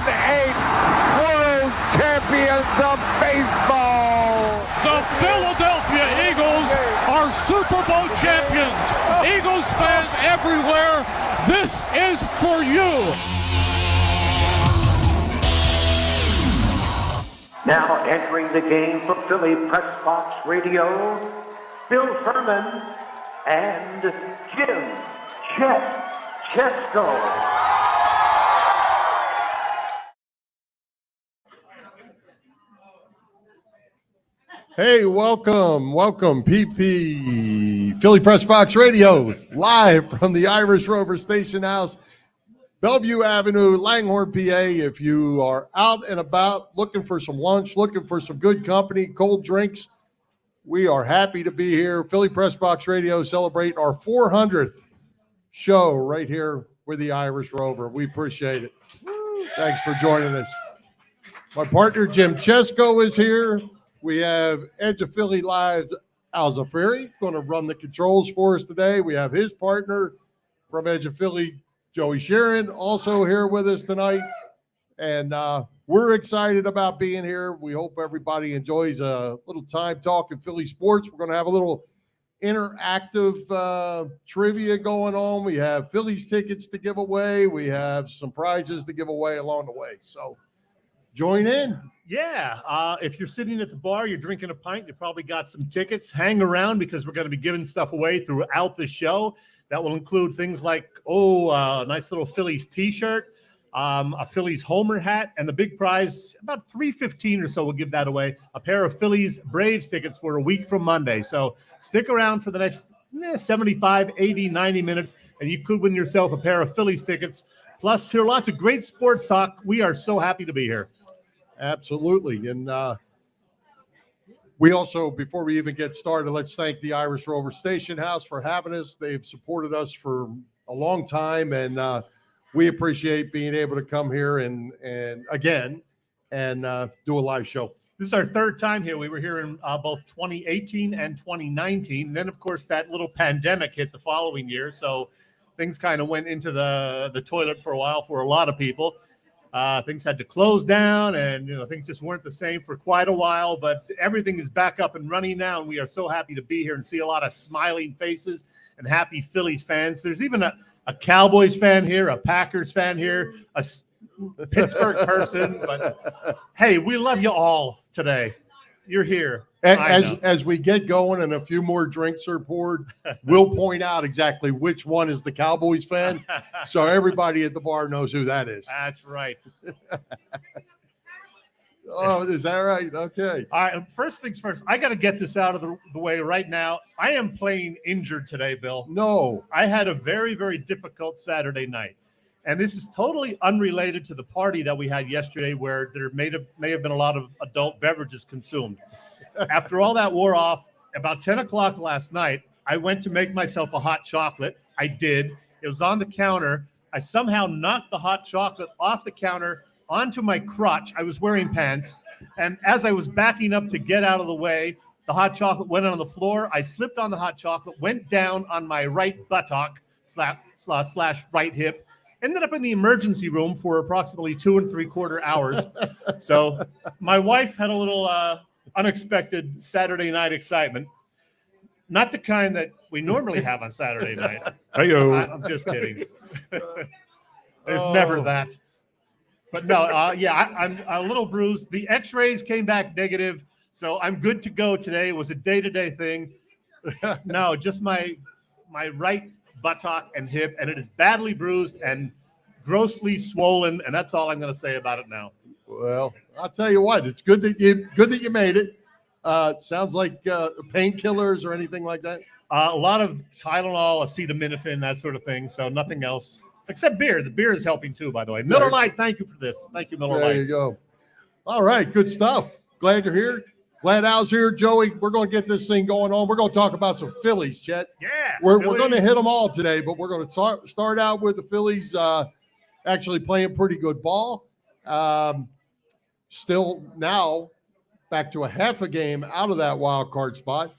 2008 World Champions of Baseball. The Philadelphia Eagles are Super Bowl champions. Eagles fans everywhere, this is for you. Now entering the game for Philly Pressbox Radio, Bill Furman and Jim, Chet, Chesko. Hey, welcome, PP, Philly Pressbox Radio, live from the Irish Rover Station House, Bellevue Avenue, Langhorne, PA. If you are out and about looking for some lunch, looking for some good company, cold drinks, we are happy to be here. Philly Pressbox Radio celebrating our 400th show right here with the Irish Rover. We appreciate it. Thanks for joining us. My partner, Jim Chesko, is here. We have Edge of Philly Live, Zaffiri, going to run the controls for us today. We have his partner from Edge of Philly, Joey Sheeran, also here with us tonight. And we're excited about being here. We hope everybody enjoys a little time talking Philly sports. We're going to have a little interactive trivia going on. We have Phillies tickets to give away. We have some prizes to give away along the way. So join in. Yeah, if you're sitting at the bar, you're drinking a pint, you probably got some tickets. Hang around because we're going to be giving stuff away throughout the show. That will include things like, a nice little Phillies T-shirt, a Phillies Homer hat, and the big prize, about $3.15 or so, we'll give that away, a pair of Phillies Braves tickets for a week from Monday. So stick around for the next 75, 80, 90 minutes, and you could win yourself a pair of Phillies tickets. Plus, hear lots of great sports talk. We are so happy to be here. Absolutely. And we also, before we even get started, let's thank the Irish Rover Station House for having us. They've supported us for a long time, and we appreciate being able to come here and again and do a live show. This is our third time here. We were here in both 2018 and 2019. And then, of course, that little pandemic hit the following year. So things kind of went into the toilet for a while for a lot of people. Things had to close down, and things just weren't the same for quite a while, but everything is back up and running now, and we are so happy to be here and see a lot of smiling faces and happy Phillies fans. There's even a Cowboys fan here, a Packers fan here, a Pittsburgh person, but hey, we love you all today. You're here. As we get going and a few more drinks are poured, we'll point out exactly which one is the Cowboys fan, so everybody at the bar knows who that is. That's right. Oh, is that right? Okay. All right. First things first, I got to get this out of the way right now. I am playing injured today, Bill. No. I had a very, very difficult Saturday night. And this is totally unrelated to the party that we had yesterday where there may have been a lot of adult beverages consumed. After all that wore off, about 10 o'clock last night, I went to make myself a hot chocolate. I did. It was on the counter. I somehow knocked the hot chocolate off the counter onto my crotch. I was wearing pants. And as I was backing up to get out of the way, the hot chocolate went on the floor. I slipped on the hot chocolate, went down on my right buttock slash right hip, ended up in the emergency room for approximately 2 3/4 hours. So my wife had a little unexpected Saturday night excitement. Not the kind that we normally have on Saturday night. I'm just kidding. There's never that. But no, I'm a little bruised. The x-rays came back negative, so I'm good to go today. It was a day-to-day thing. No, just my right buttock and hip, and it is badly bruised and grossly swollen, and that's all I'm going to say about it now. Well, I'll tell you what, it's good that you made it. Sounds like painkillers or anything like that. A lot of Tylenol, acetaminophen, that sort of thing. So nothing else except beer. The beer is helping too, by the way. Miller Lite, thank you for this. Thank you, Miller Lite. There you go. All right, good stuff. Glad you're here. Glad Al's here, Joey. We're going to get this thing going on. We're going to talk about some Phillies, Chet. Yeah. We're going to hit them all today, but we're going to start out with the Phillies actually playing pretty good ball. Still now back to a half a game out of that wild card spot.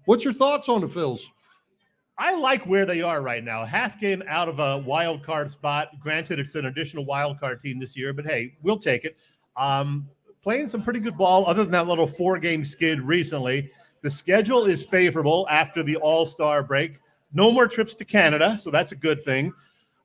What's your thoughts on the Phils? I like where they are right now. Half game out of a wild card spot. Granted, it's an additional wild card team this year, but hey, we'll take it. Playing some pretty good ball other than that little 4-game skid recently. The schedule is favorable after the All-Star break. No more trips to Canada, so that's a good thing.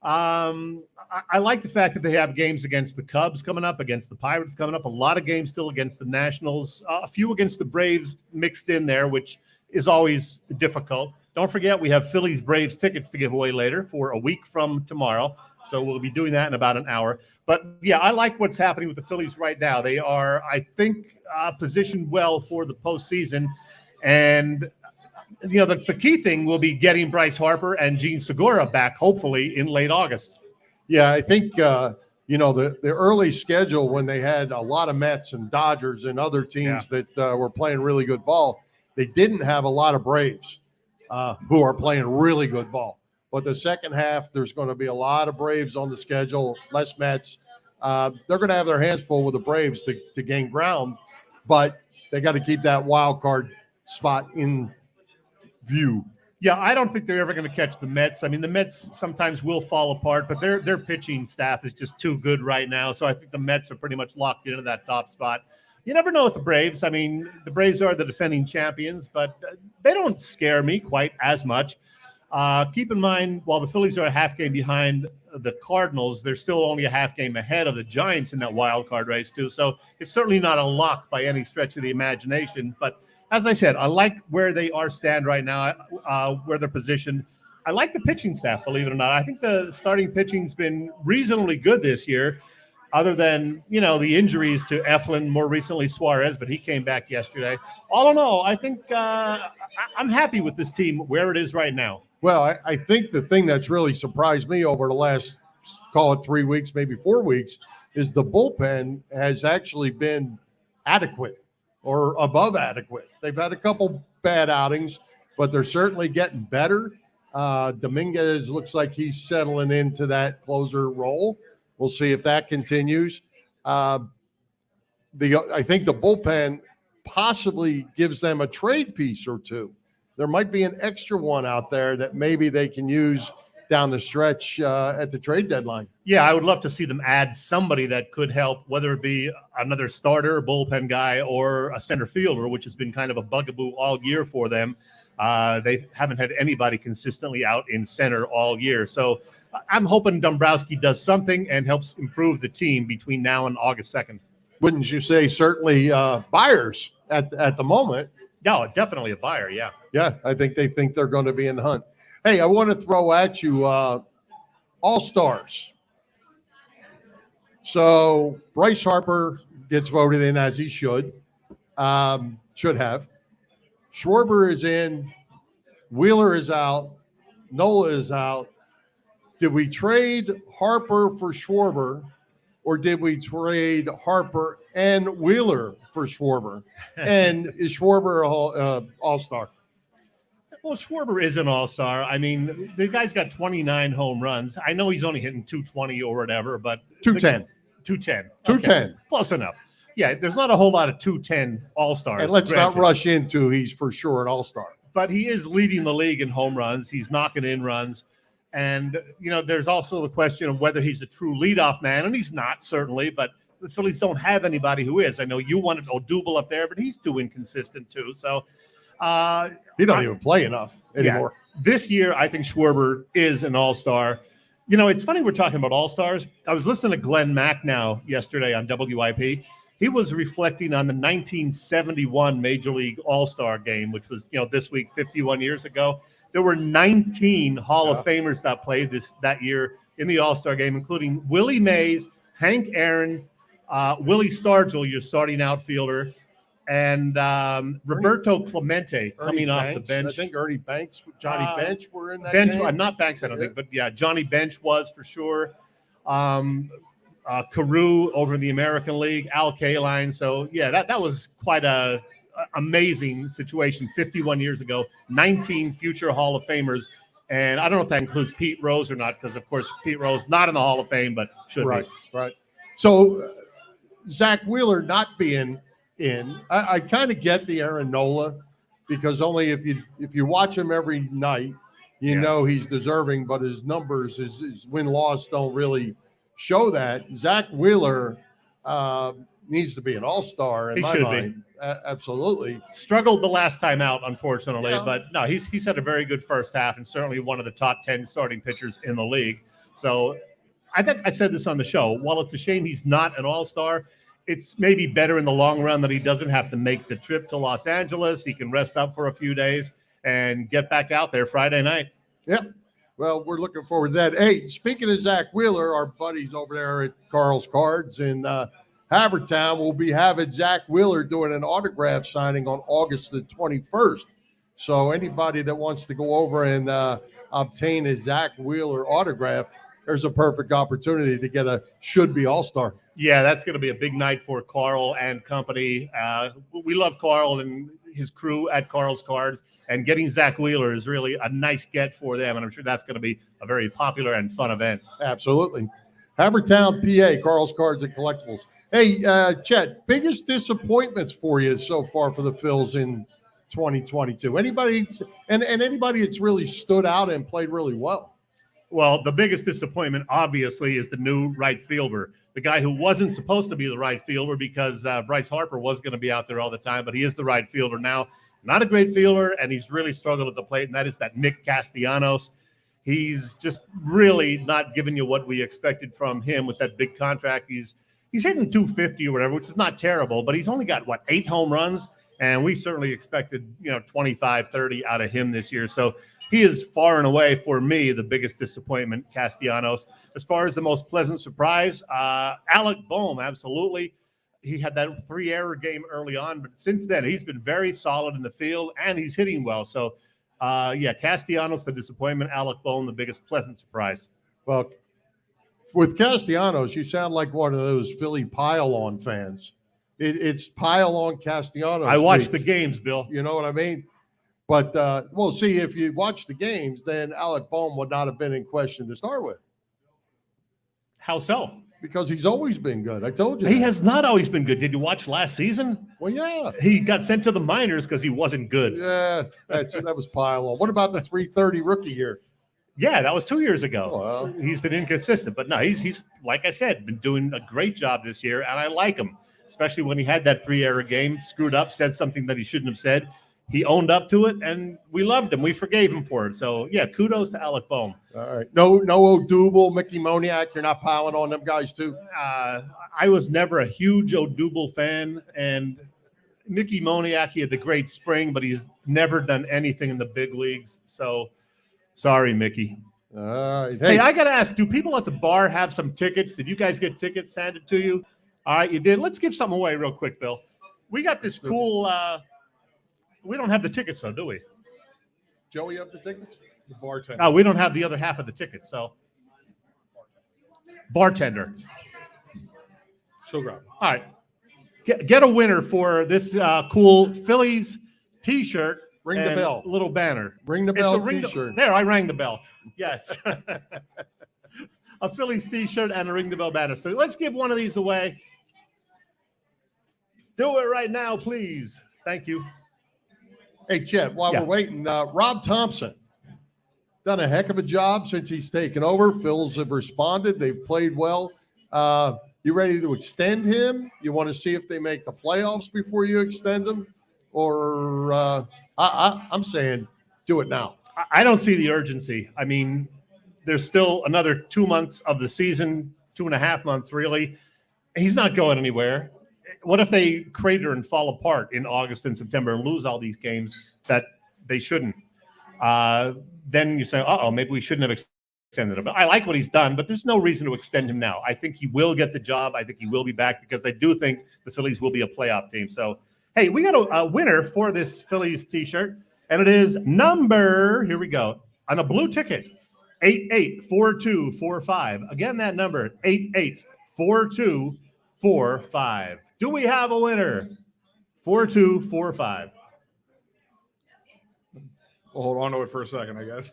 I like the fact that they have games against the Cubs coming up, against the Pirates coming up, a lot of games still against the Nationals, a few against the Braves mixed in there, which is always difficult. Don't forget, we have Phillies Braves tickets to give away later for a week from tomorrow. So we'll be doing that in about an hour. But, yeah, I like what's happening with the Phillies right now. They are, I think, positioned well for the postseason. And, you know, the key thing will be getting Bryce Harper and Gene Segura back, hopefully, in late August. Yeah, I think, you know, the early schedule when they had a lot of Mets and Dodgers and other teams that were playing really good ball, they didn't have a lot of Braves who are playing really good ball. But the second half, there's going to be a lot of Braves on the schedule, less Mets. They're going to have their hands full with the Braves to gain ground, but they got to keep that wild card spot in view. Yeah, I don't think they're ever going to catch the Mets. I mean, the Mets sometimes will fall apart, but their pitching staff is just too good right now. So I think the Mets are pretty much locked into that top spot. You never know with the Braves. I mean, the Braves are the defending champions, but they don't scare me quite as much. Keep in mind, while the Phillies are a half game behind the Cardinals, they're still only a half game ahead of the Giants in that wild card race, too. So it's certainly not a lock by any stretch of the imagination. But as I said, I like where they stand right now, where they're positioned. I like the pitching staff, believe it or not. I think the starting pitching's been reasonably good this year, other than, you know, the injuries to Eflin, more recently Suarez, but he came back yesterday. All in all, I think I'm happy with this team where it is right now. Well, I think the thing that's really surprised me over the last, call it 3 weeks, maybe 4 weeks, is the bullpen has actually been adequate or above adequate. They've had a couple bad outings, but they're certainly getting better. Dominguez looks like he's settling into that closer role. We'll see if that continues. I think the bullpen possibly gives them a trade piece or two. There might be an extra one out there that maybe they can use down the stretch at the trade deadline. Yeah, I would love to see them add somebody that could help, whether it be another starter, bullpen guy, or a center fielder, which has been kind of a bugaboo all year for them. They haven't had anybody consistently out in center all year. So I'm hoping Dombrowski does something and helps improve the team between now and August 2nd. Wouldn't you say certainly buyers at the moment? No, definitely a buyer, yeah. Yeah, I think they think they're going to be in the hunt. Hey, I want to throw at you All-Stars. So Bryce Harper gets voted in as he should have. Schwarber is in. Wheeler is out. Nola is out. Did we trade Harper for Schwarber, or did we trade Harper and Wheeler for Schwarber? And is Schwarber an all-star? Well, Schwarber is an all-star. I mean, the guy's got 29 home runs. I know he's only hitting 220 or whatever, but 210. 210. 210. Okay. Close enough. Yeah, there's not a whole lot of 210 all-stars. And let's not rush into he's for sure an all-star. But he is leading the league in home runs. He's knocking in runs. And, you know, there's also the question of whether he's a true leadoff man, and he's not, certainly, but the Phillies don't have anybody who is. I know you wanted Odubel up there, but he's too inconsistent, too. So he don't even play enough anymore. Yeah, this year, I think Schwarber is an all-star. You know, it's funny we're talking about all-stars. I was listening to Glenn Macnow yesterday on WIP. He was reflecting on the 1971 Major League All-Star game, which was, you know, this week, 51 years ago. There were 19 Hall of Famers that played that year in the All-Star game, including Willie Mays, Hank Aaron, Willie Stargell, your starting outfielder, and Roberto Clemente coming off the bench. I think Ernie Banks, Johnny Bench were in that game. Not Banks, I don't think, but yeah, Johnny Bench was for sure. Carew over in the American League, Al Kaline. So, yeah, that was quite a amazing situation 51 years ago, 19 future Hall of Famers. And I don't know if that includes Pete Rose or not, because, of course, Pete Rose not in the Hall of Fame, but should be. Right. So, Zach Wheeler not being in, I kind of get the Aaron Nola, because only if you watch him every night, you know he's deserving, but his numbers, his win-loss don't really show that. Zach Wheeler needs to be an all-star in my mind. Absolutely. Struggled the last time out, unfortunately, but no, he's had a very good first half and certainly one of the top 10 starting pitchers in the league. So I think I said this on the show. While it's a shame he's not an all-star, it's maybe better in the long run that he doesn't have to make the trip to Los Angeles. He can rest up for a few days and get back out there Friday night. Yep. Well, we're looking forward to that. Hey, speaking of Zach Wheeler, our buddies over there at Carl's Cards in Havertown will be having Zach Wheeler doing an autograph signing on August the 21st. So anybody that wants to go over and obtain a Zach Wheeler autograph, there's a perfect opportunity to get a should-be all-star. Yeah, that's going to be a big night for Carl and company. We love Carl and his crew at Carl's Cards, and getting Zach Wheeler is really a nice get for them, and I'm sure that's going to be a very popular and fun event. Absolutely. Havertown, PA, Carl's Cards and Collectibles. Hey, Chet, biggest disappointments for you so far for the Phils in 2022? Anybody and anybody that's really stood out and played really well? Well, the biggest disappointment, obviously, is the new right fielder, the guy who wasn't supposed to be the right fielder because Bryce Harper was going to be out there all the time, but he is the right fielder now. Not a great fielder, and he's really struggled at the plate, and that is that Nick Castellanos. He's just really not giving you what we expected from him with that big contract. He's hitting 250 or whatever, which is not terrible, but he's only got, 8 home runs, and we certainly expected, 25, 30 out of him this year. So he is far and away, for me, the biggest disappointment, Castellanos. As far as the most pleasant surprise, Alec Boehm, absolutely. He had that 3-error game early on, but since then, he's been very solid in the field, and he's hitting well. So, Castellanos, the disappointment. Alec Boehm, the biggest pleasant surprise. Well, with Castellanos, you sound like one of those Philly pile-on fans. It's pile-on Castellanos. I watch the games, Bill. You know what I mean? But, see, if you watch the games, then Alec Boehm would not have been in question to start with. How so? Because he's always been good. I told you. He has not always been good. Did you watch last season? Well, yeah. He got sent to the minors because he wasn't good. Yeah, that was pile-on. What about the 330 rookie year? Yeah, that was 2 years ago. Oh, well. He's been inconsistent. But no, he's like I said, been doing a great job this year, and I like him, especially when he had that 3-error game, screwed up, said something that he shouldn't have said. He owned up to it, and we loved him. We forgave him for it. So, yeah, kudos to Alec Boehm. All right. No Odubel, Mickey Moniak. You're not piling on them guys, too? I was never a huge Odubel fan, and Mickey Moniak, he had the great spring, but he's never done anything in the big leagues. So, sorry, Mickey. All right. Hey, I got to ask, do people at the bar have some tickets? Did you guys get tickets handed to you? All right, you did. Let's give something away real quick, Bill. We got this cool we don't have the tickets, though, do we? Joey, you have the tickets? The bartender. Oh, we don't have the other half of the tickets, so. Bartender. She'll grab. All right. Get a winner for this cool Phillies T-shirt. Ring the bell. Little banner. Ring the bell T-shirt. There, I rang the bell. Yes. A Phillies T-shirt and a Ring the Bell banner. So let's give one of these away. Do it right now, please. Thank you. Hey, Chet, while we're waiting, Rob Thompson done a heck of a job since he's taken over. Phils have responded. They've played well. You ready to extend him? You want to see if they make the playoffs before you extend him? Or I'm saying do it now. I don't see the urgency. I mean, there's still another 2 months of the season, 2.5 months, really. He's not going anywhere. What if they crater and fall apart in August and September and lose all these games that they shouldn't? Then you say, maybe we shouldn't have extended him. I like what he's done, but there's no reason to extend him now. I think he will get the job. I think he will be back because I do think the Phillies will be a playoff team. So, hey, we got a winner for this Phillies T-shirt, and it is number, here we go, on a blue ticket, 884245. Again, that number, 884245. Do we have a winner? 4245. We'll hold on to it for a second, I guess.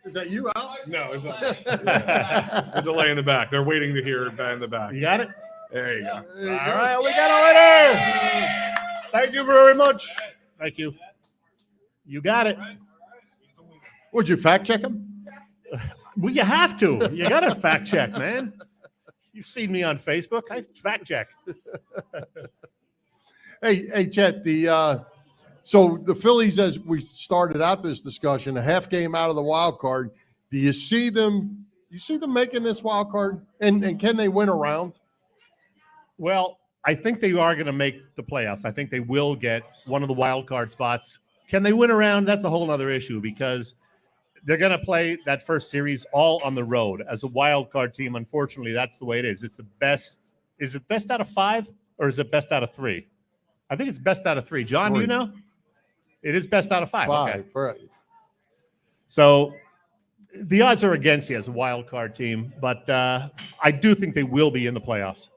Is that you out? No, it's not. The delay in the back. They're waiting to hear that in the back. You got it? There you go. All right, we got a winner. Thank you very much. Thank you. You got it. Would you fact check them? Well, you have to. You got to fact check, man. You've seen me on Facebook. I fact check. Hey, Chet, so the Phillies, as we started out this discussion, a half game out of the wild card. Do you see them? You see them making this wild card, and can they win a round? Well, I think they are going to make the playoffs. I think they will get one of the wild card spots. Can they win a round? That's a whole other issue because they're going to play that first series all on the road as a wild card team. Unfortunately, that's the way it is. It's the best. Is it best out of 5 or is it best out of 3? I think it's best out of 3. John, 3. you know? It is best out of 5. 5, okay. right. So the odds are against you as a wild card team, but I do think they will be in the playoffs.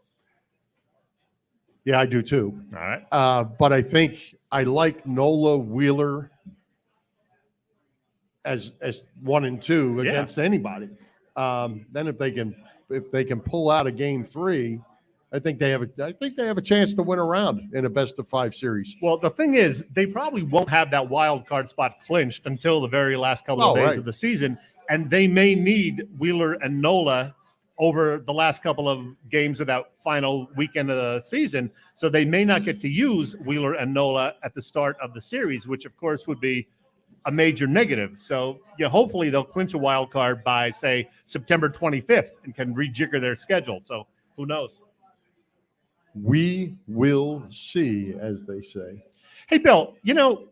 Yeah, I do too. All right. But I think I like Nola Wheeler as 1 and 2 against anybody. Then if they can pull out a game 3, I think they have a chance to win a round in a best of 5 series. Well, the thing is, they probably won't have that wild card spot clinched until the very last couple of days of the season, and they may need Wheeler and Nola over the last couple of games of that final weekend of the season. So they may not get to use Wheeler and Nola at the start of the series, which of course would be a major negative. So hopefully they'll clinch a wild card by, say, September 25th and can rejigger their schedule. So who knows? We will see, as they say. Hey, Bill,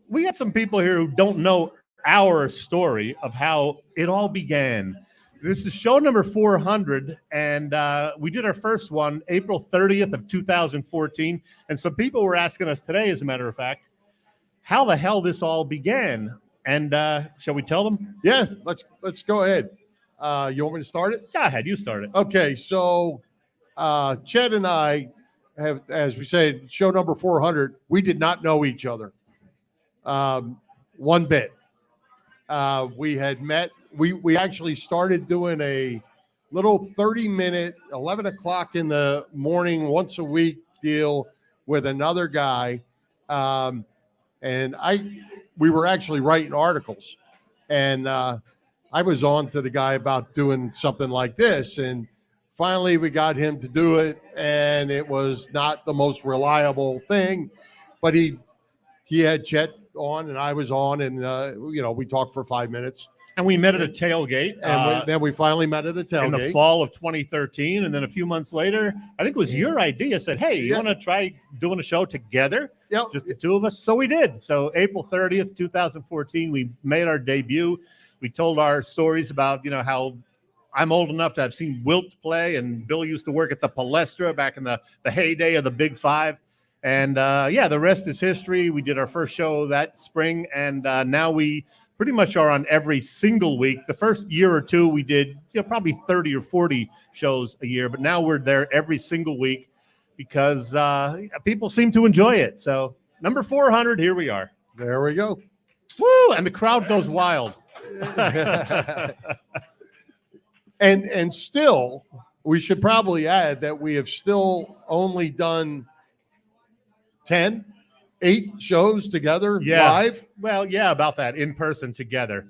we got some people here who don't know our story of how it all began. This is show number 400, and we did our first one April 30th of 2014. And some people were asking us today, as a matter of fact, how the hell this all began. And shall we tell them? Yeah, let's go ahead. You want me to start it? Go ahead, you start it. Okay, so Chet and I have, as we said, show number 400. We did not know each other one bit. We had met. We actually started doing a little 30-minute, 11 o'clock in the morning, once a week deal with another guy. And we were actually writing articles. And I was on to the guy about doing something like this. And finally, we got him to do it. And it was not the most reliable thing. But he had Chet on and I was on. And, we talked for 5 minutes. And we met at a tailgate. And then we finally met at a tailgate. In the fall of 2013. And then a few months later, I think it was your idea, said, hey, you want to try doing a show together? Yep. Just the two of us. So we did. So April 30th, 2014, we made our debut. We told our stories about, how I'm old enough to have seen Wilt play. And Bill used to work at the Palestra back in the heyday of the Big Five. And, the rest is history. We did our first show that spring. And now we pretty much are on every single week. The first year or two, we did probably 30 or 40 shows a year, but now we're there every single week because people seem to enjoy it. So number 400, here we are. There we go. Woo! And the crowd goes wild. And still, we should probably add that we have still only done 8 shows together live. Well, about that, in person together.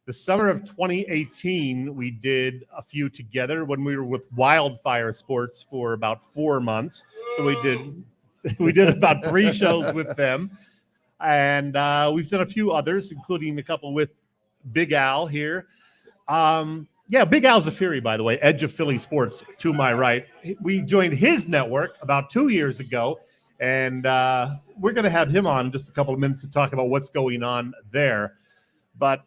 The summer of 2018, we did a few together when we were with Wildfire Sports for about 4 months. So we did about 3 shows with them. And we've done a few others, including a couple with Big Al here. Big Al Zaffiri, by the way, Edge of Philly Sports, to my right. We joined his network about 2 years ago. And we're going to have him on in just a couple of minutes to talk about what's going on there. But,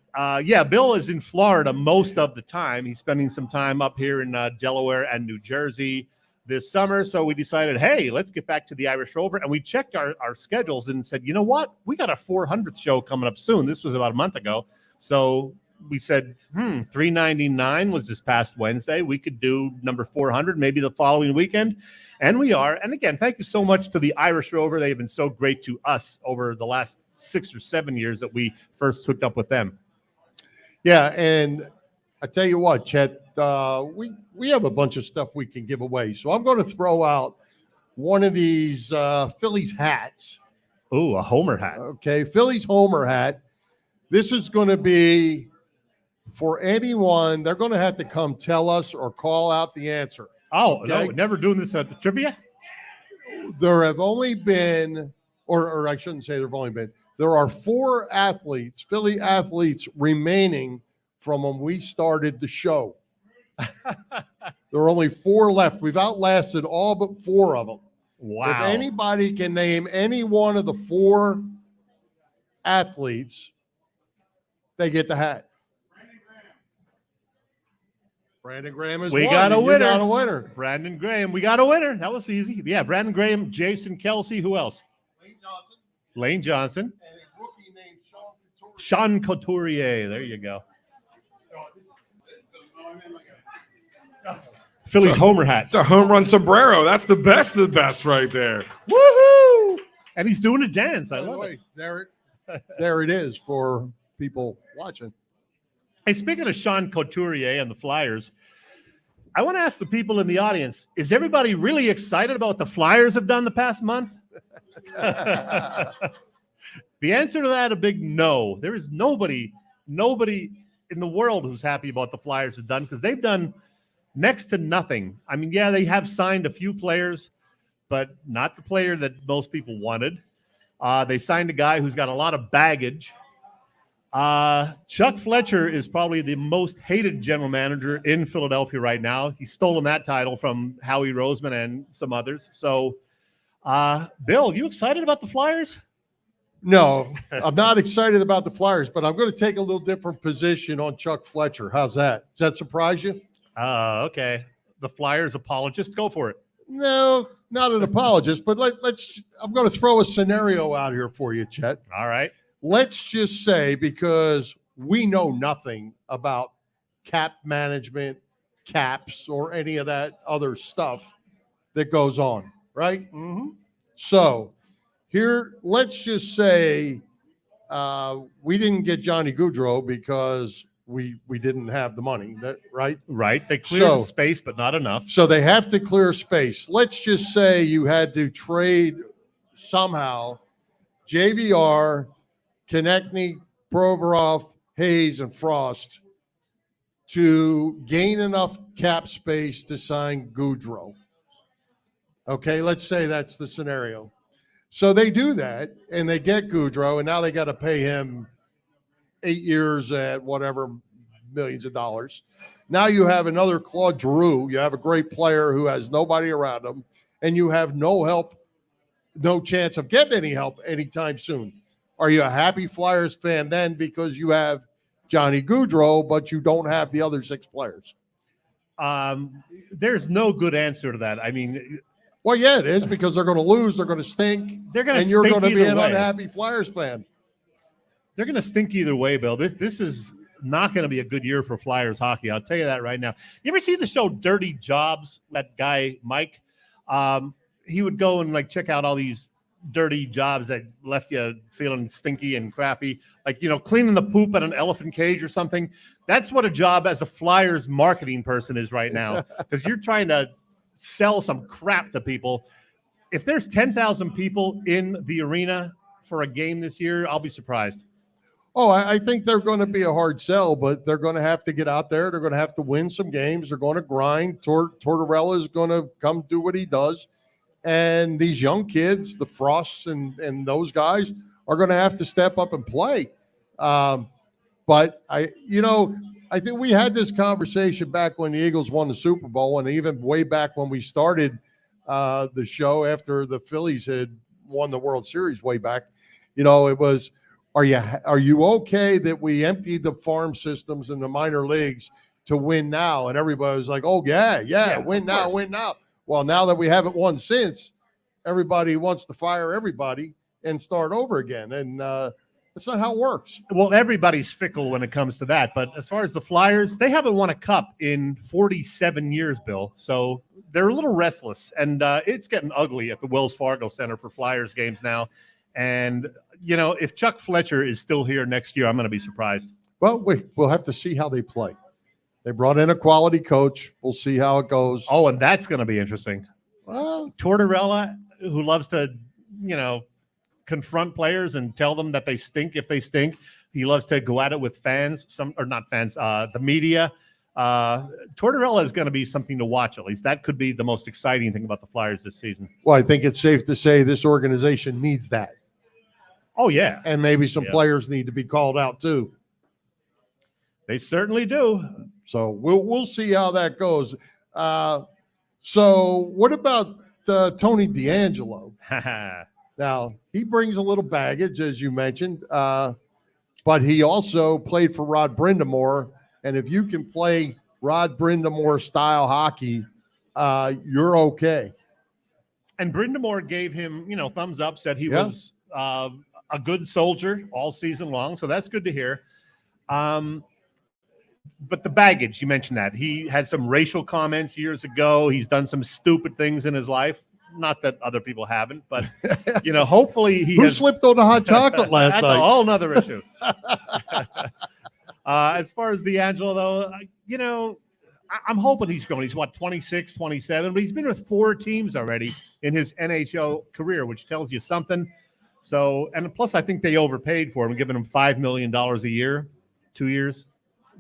Bill is in Florida most of the time. He's spending some time up here in Delaware and New Jersey this summer. So we decided, hey, let's get back to the Irish Rover. And we checked our schedules and said, you know what? We got a 400th show coming up soon. This was about a month ago. So we said, 399 was this past Wednesday. We could do number 400 maybe the following weekend. And we are. And again, thank you so much to the Irish Rover. They've been so great to us over the last 6 or 7 years that we first hooked up with them. Yeah, and I tell you what, Chet, we have a bunch of stuff we can give away. So I'm going to throw out one of these Phillies hats. Oh, a Homer hat. Okay, Phillies Homer hat. This is going to be for anyone, they're going to have to come tell us or call out the answer. Oh, okay? no, never doing this at trivia? There have only been, or I shouldn't say there have only been, there are 4 athletes, Philly athletes remaining from when we started the show. There are only 4 left. We've outlasted all but 4 of them. Wow. If anybody can name any one of the 4 athletes, they get the hat. Brandon Graham is We one. got a You winner. got a winner. Brandon Graham. We got a winner. That was easy. Yeah, Brandon Graham, Jason Kelsey. Who else? Lane Johnson. And a rookie named Sean Couturier. There you go. Phillies homer hat. It's a home run sombrero. That's the best of the best right there. Woohoo! And he's doing a dance. I love it. There it is for people watching. Hey, speaking of Sean Couturier and the Flyers, I want to ask the people in the audience, is everybody really excited about what the Flyers have done the past month? The answer to that, a big no. There is nobody in the world who's happy about the Flyers have done, because they've done next to nothing. I mean, yeah, they have signed a few players, but not the player that most people wanted. They signed a guy who's got a lot of baggage. Chuck Fletcher is probably the most hated general manager in Philadelphia right now. He's stolen that title from Howie Roseman and some others. So, Bill, you excited about the Flyers? No, I'm not excited about the Flyers, but I'm going to take a little different position on Chuck Fletcher. How's that? Does that surprise you? Okay. The Flyers apologist, go for it. No, not an apologist, but I'm going to throw a scenario out here for you, Chet. All right. Let's just say, because we know nothing about cap management, caps, or any of that other stuff that goes on, right? Mm-hmm. So here, let's just say we didn't get Johnny Gaudreau because we didn't have the money, right? Right. They cleared space, but not enough. So they have to clear space. Let's just say you had to trade somehow JVR, Konechny, Provorov, Hayes, and Frost to gain enough cap space to sign Gaudreau. Okay, let's say that's the scenario. So they do that, and they get Gaudreau, and now they got to pay him 8 years at whatever millions of dollars. Now you have another Claude Giroux. You have a great player who has nobody around him, and you have no help, no chance of getting any help anytime soon. Are you a happy Flyers fan then because you have Johnny Gaudreau, but you don't have the other 6 players? There's no good answer to that. I mean, well, yeah, it is, because they're going to lose, they're going to stink, they're going to, and you're going to be an way. unhappy Flyers fan. They're going to stink either way, Bill. This is not going to be a good year for Flyers hockey. I'll tell you that right now. You ever see the show Dirty Jobs? That guy Mike, he would go and check out all these dirty jobs that left you feeling stinky and crappy, cleaning the poop at an elephant cage or something. That's what a job as a Flyers marketing person is right now, because you're trying to sell some crap to people. If there's 10,000 people in the arena for a game this year, I'll be surprised. Oh, I think they're going to be a hard sell, but they're going to have to get out there. They're going to have to win some games. They're going to grind. Tortorella is going to come do what he does. And these young kids, the Frosts and those guys, are going to have to step up and play. But I think we had this conversation back when the Eagles won the Super Bowl, and even way back when we started the show after the Phillies had won the World Series way back. It was, are you okay that we emptied the farm systems in the minor leagues to win now? And everybody was like, oh, yeah, win now. Well, now that we haven't won since, everybody wants to fire everybody and start over again. And that's not how it works. Well, everybody's fickle when it comes to that. But as far as the Flyers, they haven't won a cup in 47 years, Bill. So they're a little restless. And it's getting ugly at the Wells Fargo Center for Flyers games now. And, if Chuck Fletcher is still here next year, I'm going to be surprised. Well, we'll have to see how they play. They brought in a quality coach. We'll see how it goes. Oh, and that's going to be interesting. Well, Tortorella, who loves to, confront players and tell them that they stink if they stink. He loves to go at it with fans, the media. Tortorella is going to be something to watch, at least. That could be the most exciting thing about the Flyers this season. Well, I think it's safe to say this organization needs that. Oh, yeah. And maybe some players need to be called out, too. They certainly do. So we'll see how that goes. So what about Tony D'Angelo? Now, he brings a little baggage, as you mentioned, but he also played for Rod Brindamore. And if you can play Rod Brindamore style hockey, you're okay. And Brindamore gave him, thumbs up, said he was a good soldier all season long. So that's good to hear. But the baggage, you mentioned that. He had some racial comments years ago. He's done some stupid things in his life. Not that other people haven't, but, hopefully he has slipped on the hot chocolate last night. That's a whole nother issue. As far as D'Angelo, though, I'm hoping he's going. He's, 26, 27, but he's been with 4 teams already in his NHL career, which tells you something. So, and plus I think they overpaid for him, giving him $5 million a year, 2 years.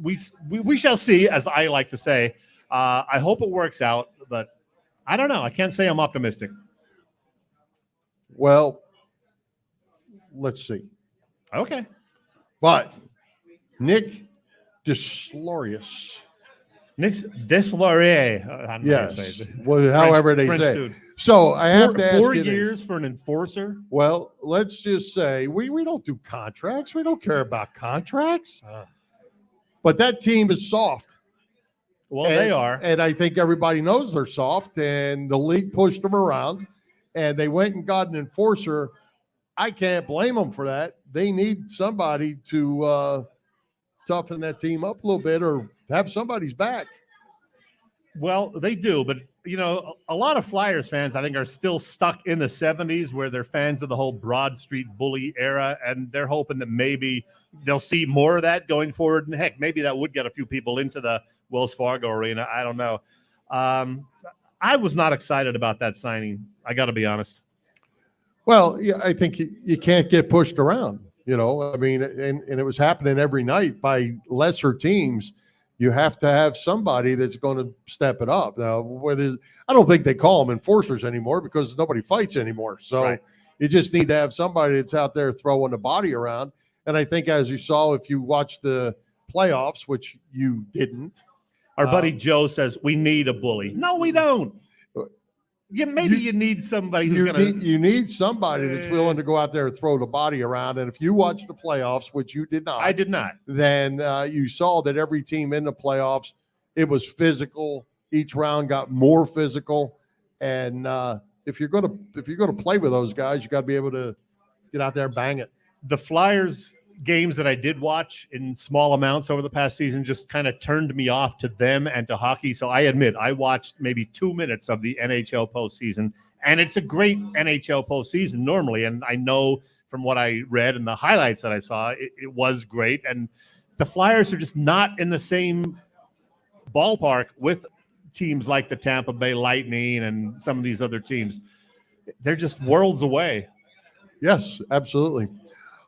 We shall see, as I like to say. I hope it works out, but I don't know. I can't say I'm optimistic. Well, let's see. Okay. But Nick Deslauriers. Nick Deslauriers. Yes. Well, however they French say. Dude. So I have to ask 4 you years for an enforcer? Well, let's just say we don't do contracts. We don't care about contracts. But that team is soft. Well, they are. And I think everybody knows they're soft, and the league pushed them around, and they went and got an enforcer. I can't blame them for that. They need somebody to toughen that team up a little bit or have somebody's back. Well, they do, but, a lot of Flyers fans, I think, are still stuck in the 70s where they're fans of the whole Broad Street bully era, and they're hoping that maybe they'll see more of that going forward. And, heck, maybe that would get a few people into the Wells Fargo Arena. I don't know. I was not excited about that signing. I got to be honest. Well, yeah, I think you can't get pushed around, I mean, and it was happening every night by lesser teams. You have to have somebody that's going to step it up. Now, I don't think they call them enforcers anymore because nobody fights anymore. So you just need to have somebody that's out there throwing the body around. And I think, as you saw, if you watch the playoffs, which you didn't, our buddy Joe says we need a bully. No, we don't. You need somebody who's going to. You need somebody that's willing to go out there and throw the body around. And if you watch the playoffs, which you did not, I did not. Then you saw that every team in the playoffs, it was physical. Each round got more physical. And if you're going to play with those guys, you got to be able to get out there and bang it. The Flyers games that I did watch in small amounts over the past season just kind of turned me off to them and to hockey. So I admit I watched maybe 2 minutes of the NHL postseason, and it's a great NHL postseason normally. And I know from what I read and the highlights that I saw, it was great. And the Flyers are just not in the same ballpark with teams like the Tampa Bay Lightning and some of these other teams. They're just worlds away. Yes, absolutely.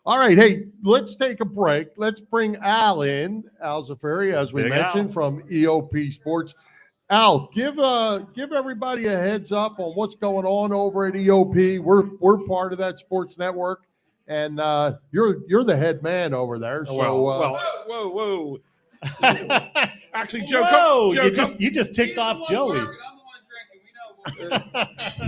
All right, hey, let's take a break. Let's bring Al in, Al Zaffiri, as we mentioned, from EOP Sports. Al, give everybody a heads up on what's going on over at EOP. We're part of that sports network, and you're the head man over there. So, whoa. Actually, Joe, Joe, you just ticked off Joey.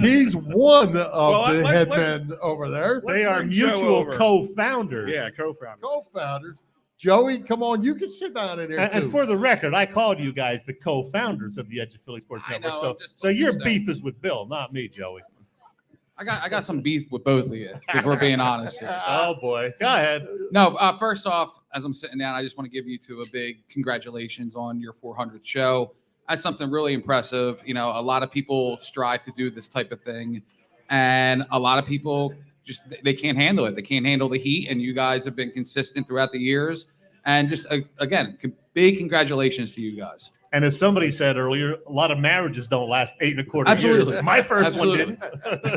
He's one of the head men over there. They are mutual co-founders. Yeah, co-founders. Joey, come on, you can sit down in there too. And for the record, I called you guys the co-founders of the Edge of Philly Sports Network. So your beef is with Bill, not me, Joey. I got some beef with both of you, if we're being honest here. Oh boy, go ahead. No, first off, as I'm sitting down, I just want to give you two a big congratulations on your 400th show. That's something really impressive. A lot of people strive to do this type of thing, and a lot of people just they can't handle it. They can't handle the heat, and you guys have been consistent throughout the years. And just again, big congratulations to you guys. And as somebody said earlier, a lot of marriages don't last 8 1/4 Absolutely. years. My first Absolutely. one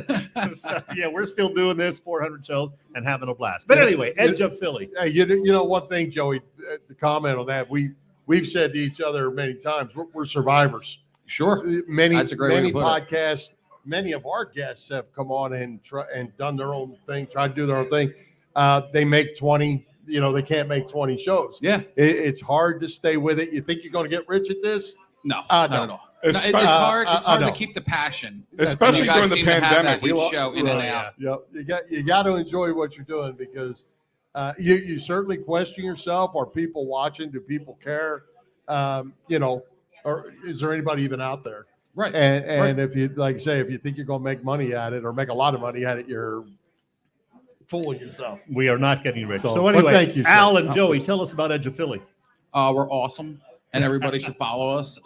didn't. So, yeah, we're still doing this 400 shows and having a blast. But anyway, Edge of Philly. Hey, you know one thing, Joey, to comment on that, we've said to each other many times, we're survivors. Sure. Many That's a great way to put it. podcasts, many of our guests have come on and done their own thing, tried to do their own thing. They make 20, they can't make 20 shows. Yeah. It's hard to stay with it. You think you're going to get rich at this? No, No. not at all. It's hard. It's hard to keep the passion, especially you guys during the seem to have pandemic. that each show in and out. Yeah, you got to enjoy what you're doing because you certainly question yourself. Are people watching? Do people care? Or is there anybody even out there? Right. And if you if you think you're going to make money at it or make a lot of money at it, you're fooling yourself. We are not getting rich. So, So anyway, thank you, sir. Al and Joey, tell us about Edge of Philly. We're awesome, and everybody should follow us.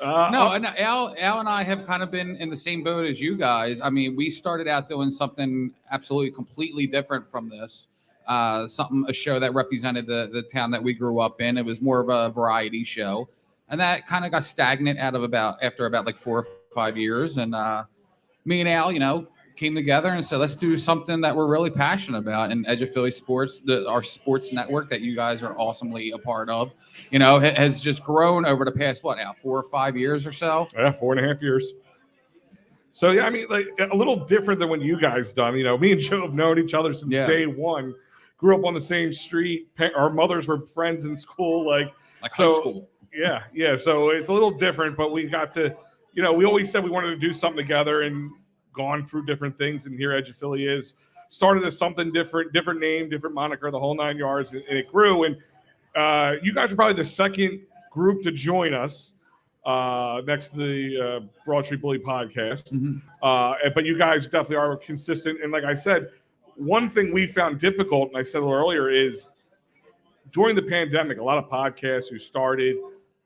No, and Al and I have kind of been in the same boat as you guys. I mean, we started out doing something absolutely completely different from this. A show that represented the town that we grew up in. It was more of a variety show, and that kind of got stagnant after about like 4 or 5 years. And me and Al, came together and said, let's do something that we're really passionate about. And Edge of Philly Sports, our sports network that you guys are awesomely a part of, has just grown over the past, 4 or 5 years or so? Yeah, 4.5 years. So, yeah, I mean, like a little different than what you guys done. Me and Joe have known each other since day one. Grew up on the same street. Our mothers were friends in school, like high school. Yeah. So it's a little different, but we got to, we always said we wanted to do something together and gone through different things. And here Edge of Philly is started as something different name, different moniker, the whole 9 yards, and it grew. And you guys are probably the second group to join us next to the Broad Street Bully podcast. Mm-hmm. But you guys definitely are consistent. And like I said, one thing we found difficult, and I said a little earlier, is during the pandemic, a lot of podcasts who started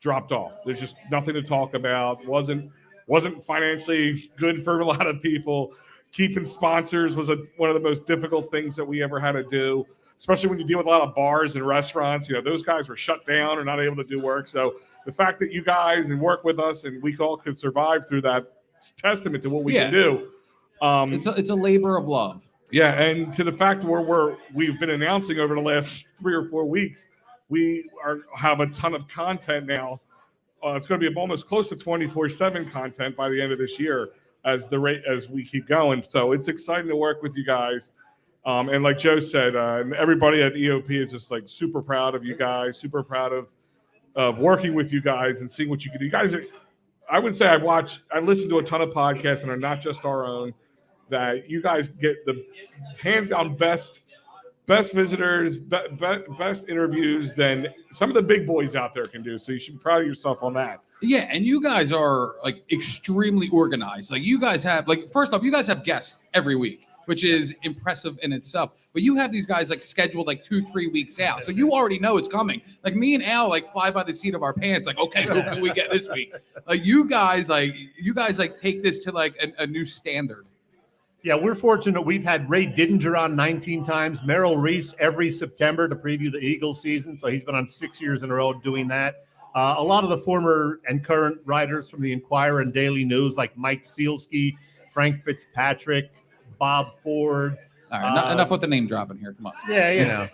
dropped off. There's just nothing to talk about. Wasn't financially good for a lot of people. Keeping sponsors was one of the most difficult things that we ever had to do, especially when you deal with a lot of bars and restaurants. Those guys were shut down or not able to do work. So the fact that you guys and work with us and we all could survive through that, testament to what we can do. It's a labor of love. Yeah, and to the fact where we've been announcing over the last 3 or 4 weeks, we have a ton of content now. It's going to be almost close to 24/7 content by the end of this year as we keep going. So it's exciting to work with you guys. And like Joe said, everybody at EOP is just like super proud of you guys, super proud of working with you guys and seeing what you can do. You guys, I would say I listen to a ton of podcasts and are not just our own. That you guys get the hands down best visitors, best interviews than some of the big boys out there can do. So you should be proud of yourself on that. Yeah, and you guys are like extremely organized. Like you guys have first off, you guys have guests every week, which is impressive in itself. But you have these guys scheduled 2-3 weeks out. So you already know it's coming. Like me and Al fly by the seat of our pants, okay, who can we get this week? You guys take this to a new standard. Yeah, we're fortunate. We've had Ray Didinger on 19 times, Merrill Reese every September to preview the Eagles season. So he's been on 6 years in a row doing that. A lot of the former and current writers from the Inquirer and Daily News, like Mike Sealski, Frank Fitzpatrick, Bob Ford. All right, enough with the name dropping here. Come on. Yeah,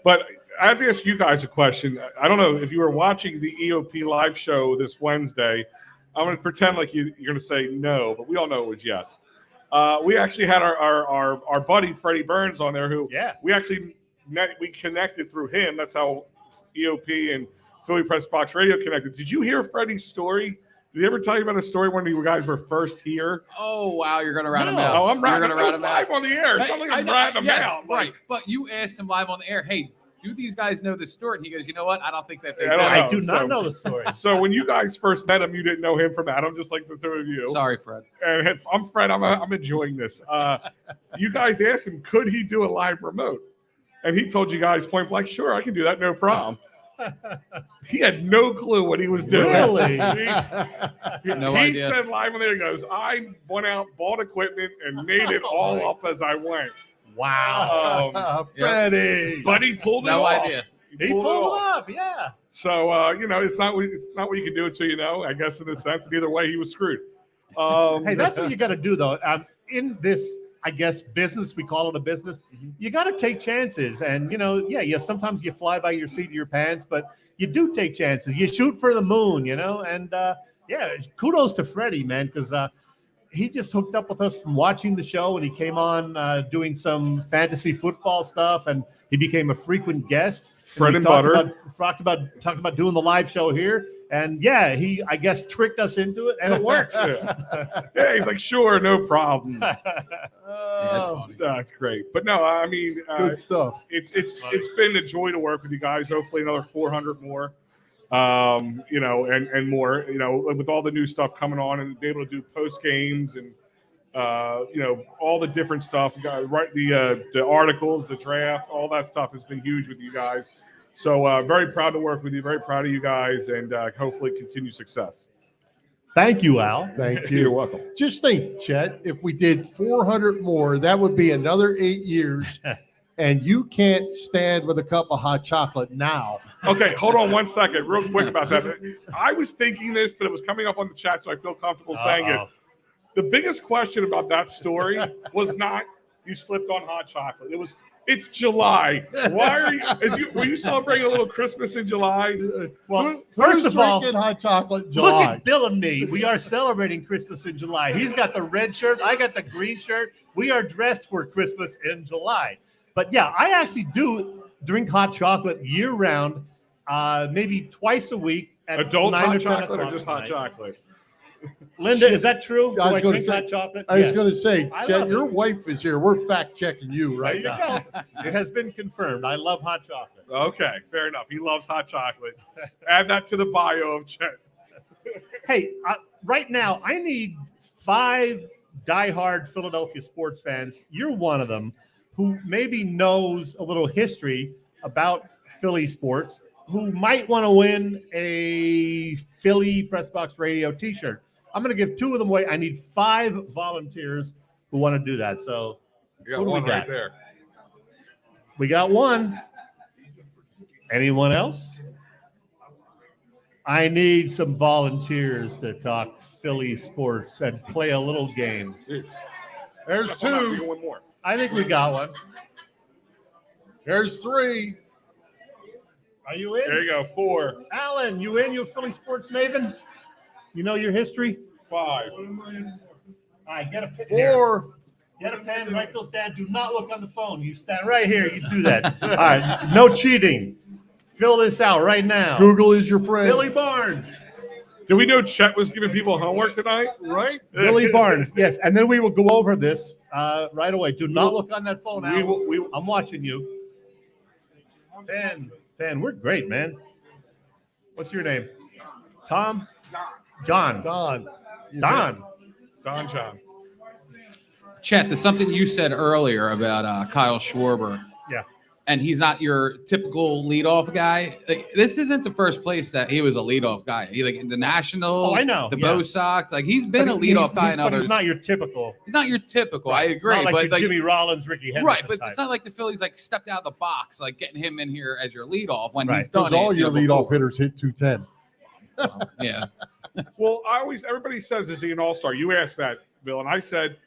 But I have to ask you guys a question. I don't know if you were watching the EOP live show this Wednesday. I'm going to pretend like you're going to say no, but we all know it was yes. We actually had our buddy Freddie Burns on there, who we connected through him. That's how EOP and Philly Pressbox Radio connected. Did you hear Freddie's story? Did he ever tell you about a story when you guys were first here? Oh wow, you're gonna rat him out. Oh, I'm ratting him out live on the air. It's not like I'm ratting him out. Right, but you asked him live on the air, hey, do these guys know the story? And he goes, you know what? I don't think that they do. I do not know the story. So when you guys first met him, you didn't know him from Adam, just like the two of you. Sorry, Fred. And I'm Fred. I'm enjoying this. You guys asked him, could he do a live remote? And he told you guys point blank, sure, I can do that, no problem. He had no clue what he was doing. Really? He said live on there, he goes, I went out, bought equipment, and made it all up as I went. Wow. Freddie. But he pulled it off. No idea. He pulled it off. Yeah. So it's not what you can do until you know. I guess in a sense, and either way, he was screwed. Hey, that's what you got to do, though. In this, I guess, business, we call it a business. You got to take chances, and sometimes you fly by your seat of your pants, but you do take chances. You shoot for the moon, and kudos to Freddie, man, because he just hooked up with us from watching the show, and he came on doing some fantasy football stuff, and he became a frequent guest. Fred and Butter talked about doing the live show here, and he, I guess, tricked us into it, and it worked. Yeah, he's like, sure, no problem. That's funny. That's great. But no, I mean, Good stuff. It's been a joy to work with you guys. Hopefully, another 400 more. And more, with all the new stuff coming on and be able to do post games and, all the different stuff, write the articles, the draft, all that stuff has been huge with you guys. So very proud to work with you, very proud of you guys, and hopefully continue success. Thank you, Al. Thank you. You're welcome. Just think, Chet, if we did 400 more, that would be another 8 years. And you can't stand with a cup of hot chocolate now. Okay, hold on 1 second, real quick about that. I was thinking this, but it was coming up on the chat, so I feel comfortable saying it. The biggest question about that story was not you slipped on hot chocolate. It's July. Why are you? Were you celebrating a little Christmas in July? Well, first of all, hot chocolate in July? Look at Bill and me. We are celebrating Christmas in July. He's got the red shirt. I got the green shirt. We are dressed for Christmas in July. But yeah, I actually do drink hot chocolate year round, maybe twice a week. At Adult 9 hot or 10 chocolate or o'clock just at hot night. chocolate? Linda, is that true? I was Do I gonna drink say- hot chocolate? I was Yes. going to say, I Chet, love your it. wife is here. We're fact checking you right There now. you go. It has been confirmed. I love hot chocolate. Okay, fair enough. He loves hot chocolate. Add that to the bio of Chet. Hey, right now, I need 5 diehard Philadelphia sports fans. You're one of them who maybe knows a little history about Philly sports, who might want to win a Philly Pressbox Radio t-shirt. I'm going to give 2 of them away. I need 5 volunteers who want to do that. So You got Who do we one right got? there. we got 1. Anyone else? I need some volunteers to talk Philly sports and play a little game. There's Hold on, we 2. got one more. I think we got one. There's 3. Are you in? There you go. 4, Alan, you in? You a Philly sports maven? You know your history? 5. All right, get a pen here. 4. Get a pen, write those down. Do not look on the phone. You stand right here. You do that. All right, no cheating. Fill this out right now. Google is your friend. Billy Barnes. Did we know Chet was giving people homework tonight? Right? Billy Barnes, yes. And then we will go over this right away. Do not look on that phone, Alan. We will. I'm watching you. Ben, we're great, man. What's your name? Tom? John. Don. Don. Don John. Chet, there's something you said earlier about Kyle Schwarber. Yeah. And he's not your typical leadoff guy. Like, this isn't the first place that he was a leadoff guy. He like in the Nationals, Oh, I know, the yeah. Bo Sox. Like he's been a leadoff guy in But others. he's not your typical. Not your typical. I agree, Not like but your like Jimmy Rollins, Ricky Henderson right, but type. it's not like the Phillies like stepped out of the box, like getting him in here as your leadoff when Right. he's done Because all it, your before. leadoff hitters hit 210. Yeah. Well, everybody says, is he an all-star? You asked that, Bill, and I said,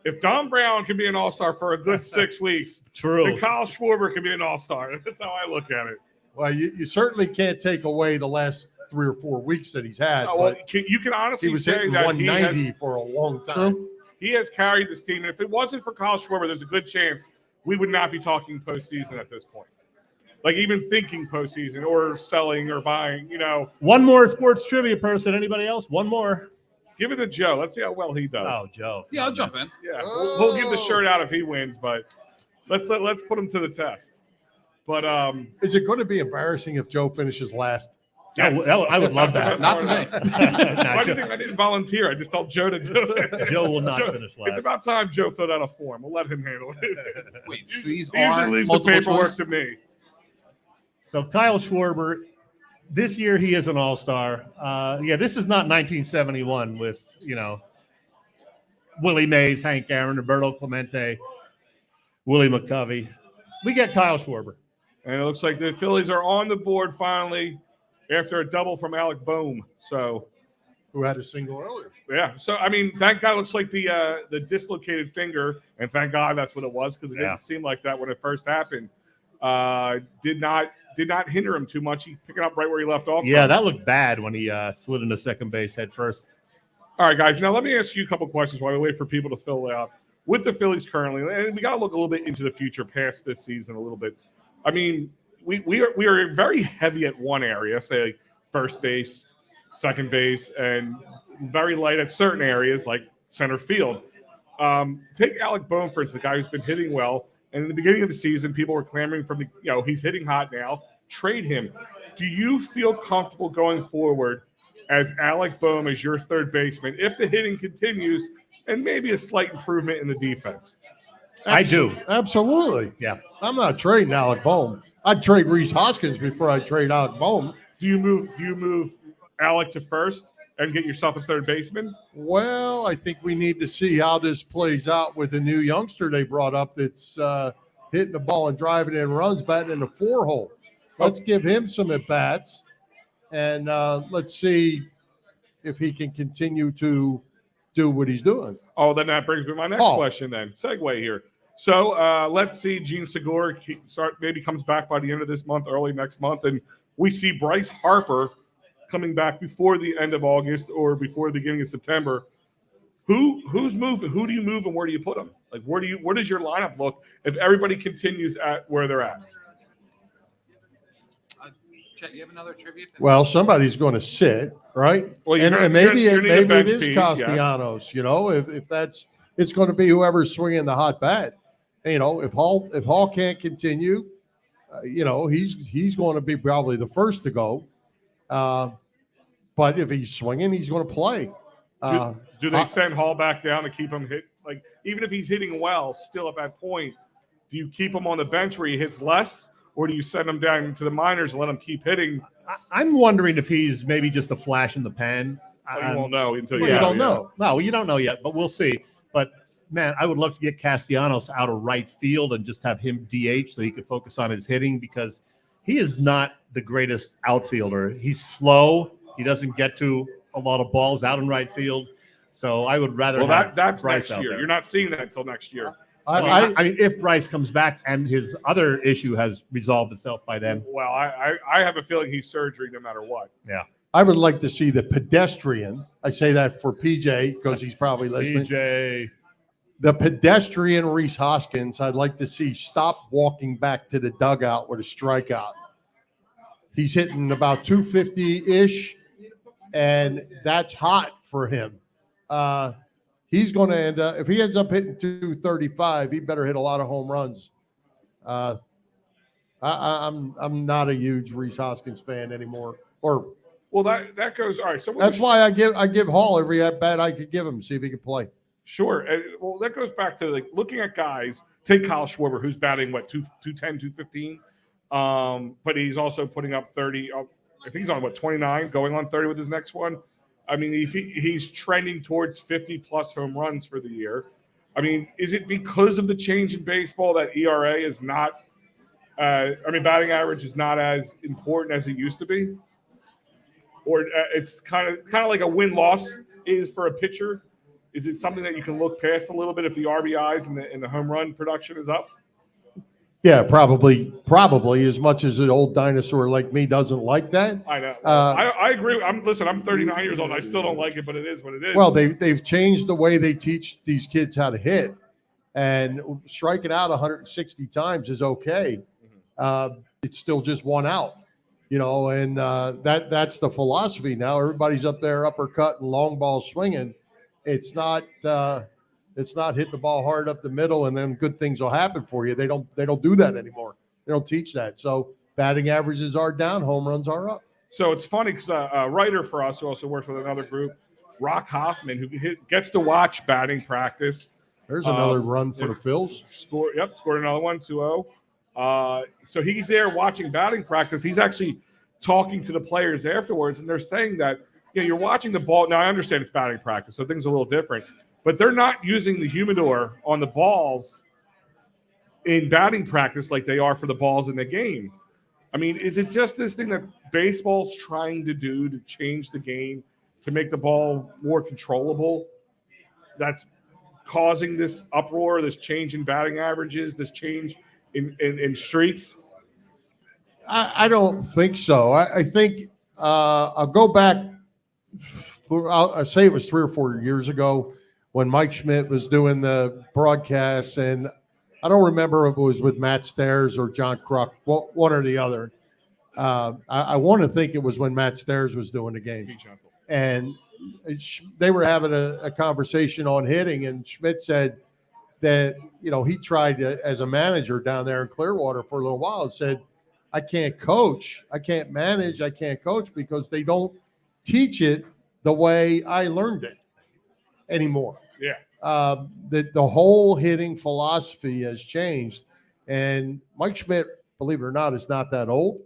if Don Brown can be an all-star for a good 6 weeks, True. then Kyle Schwarber can be an all-star. That's how I look at it. Well, you certainly can't take away the last 3 or 4 weeks that he's had. Well, but you can honestly he was say hitting that 190 for a long time. he has carried this team. And if it wasn't for Kyle Schwarber, there's a good chance we would not be talking postseason at this point. Like even thinking postseason or selling or buying, One more sports trivia person. Anybody else? One more. Give it to Joe. Let's see how well he does. Oh, Joe. Yeah, I'll jump in. Yeah, we'll give the shirt out if he wins, but let's put him to the test. But Is it going to be embarrassing if Joe finishes last? yes. I would love that. Not to me. Why do you think I didn't volunteer? I just told Joe to do it. Joe will not finish It's last. about time Joe filled out a form. We'll let him handle it. Wait, so these He usually are leaves the multiple paperwork choice? to me. So Kyle Schwarber, this year he is an all-star. This is not 1971 with, Willie Mays, Hank Aaron, Roberto Clemente, Willie McCovey. We get Kyle Schwarber. And it looks like the Phillies are on the board finally after a double from Alec Boehm. So, who had a single earlier. Yeah. So, I mean, thank God it looks like the dislocated finger, and thank God that's what it was, because it didn't seem like that when it first happened. Did not hinder him too much. He picked it up right where he left off. Yeah, that looked bad when he slid into second base head first. All right, guys. Now let me ask you a couple questions while we wait for people to fill out. With the Phillies currently, and we got to look a little bit into the future past this season a little bit. I mean, we are very heavy at one area, say like first base, second base, and very light at certain areas like center field. Take Alec Boehm, for instance, the guy who's been hitting well. And in the beginning of the season, people were clamoring from he's hitting hot now. Trade him. Do you feel comfortable going forward as Alec Boehm as your third baseman if the hitting continues and maybe a slight improvement in the defense? I do. Absolutely. Yeah. I'm not trading Alec Boehm. I'd trade Rhys Hoskins before I trade Alec Boehm. Do you move Alec to first and get yourself a third baseman? Well, I think we need to see how this plays out with the new youngster they brought up that's hitting the ball and driving in runs, batting in the 4-hole. Let's give him some at-bats, and let's see if he can continue to do what he's doing. Oh, then that brings me to my next question then. Segue here. So let's see Gene Segura maybe comes back by the end of this month, early next month, and we see Bryce Harper coming back before the end of August or before the beginning of September. Who's moving? Who do you move and where do you put them? Like where does your lineup look if everybody continues at where they're at? Chet, you have another tribute? Well, somebody's going to sit, right? Well, and maybe it is piece, Castellanos. If it's going to be whoever's swinging the hot bat. If Hall can't continue, he's going to be probably the first to go. But if he's swinging, he's going to play. Do they send Hall back down to keep him hit? Like, even if he's hitting well, still at that point, do you keep him on the bench where he hits less, or do you send him down to the minors and let him keep hitting? I'm wondering if he's maybe just a flash in the pan. You won't know until you don't know. No, you don't know yet, but we'll see. But, man, I would love to get Castellanos out of right field and just have him DH so he could focus on his hitting, because he is not the greatest outfielder. He's slow. He doesn't get to a lot of balls out in right field. So I would rather have that's Bryce next out year. there. You're not seeing that until next year. I mean, if Bryce comes back and his other issue has resolved itself by then. Well, I have a feeling he's surgery no matter what. Yeah. I would like to see the pedestrian. I say that for PJ because he's probably listening. PJ. The pedestrian Rhys Hoskins, I'd like to see stop walking back to the dugout with a strikeout. He's hitting about 250-ish, and that's hot for him. He's going to end up, if he ends up hitting 235, he better hit a lot of home runs. I'm not a huge Rhys Hoskins fan anymore. That goes all right. So that's why I give Hall every at bat I could give him, see if he can play. Sure. And, that goes back to like looking at guys. Take Kyle Schwarber, who's batting 210, 215. But he's also putting up 30. I think he's on 29, going on 30 with his next one. I mean, he's trending towards 50-plus home runs for the year. I mean, is it because of the change in baseball that ERA is not batting average is not as important as it used to be? Or it's kind of like a win-loss is for a pitcher? Is it something that you can look past a little bit if the RBIs and the home run production is up? Yeah, probably as much as an old dinosaur like me doesn't like that. I know. I agree. I'm 39 years old. I still don't like it, but it is what it is. Well, they've changed the way they teach these kids how to hit, and striking out 160 times is okay. It's still just one out, and that's the philosophy now. Everybody's up there uppercut and long ball swinging. It's not hit the ball hard up the middle and then good things will happen for you. They don't do that anymore. They don't teach that. So batting averages are down, home runs are up. So it's funny because a writer for us who also works with another group, Rock Hoffman, who gets to watch batting practice. There's another run for the Phils. Scored another one, 2-0. So he's there watching batting practice. He's actually talking to the players afterwards, and they're saying that you're watching the ball. Now, I understand it's batting practice, so things are a little different. But they're not using the humidor on the balls in batting practice like they are for the balls in the game. I mean, is it just this thing that baseball's trying to do to change the game, to make the ball more controllable, that's causing this uproar, this change in batting averages, this change in streaks? I don't think so. I think I'll go back. I'll say it was 3 or 4 years ago when Mike Schmidt was doing the broadcast, and I don't remember if it was with Matt Stairs or John Kruk, one or the other. I want to think it was when Matt Stairs was doing the game. And they were having a conversation on hitting, and Schmidt said that, he tried as a manager down there in Clearwater for a little while and said, I can't coach, I can't manage, I can't coach because they don't teach it the way I learned it anymore. Yeah. The whole hitting philosophy has changed. And Mike Schmidt, believe it or not, is not that old.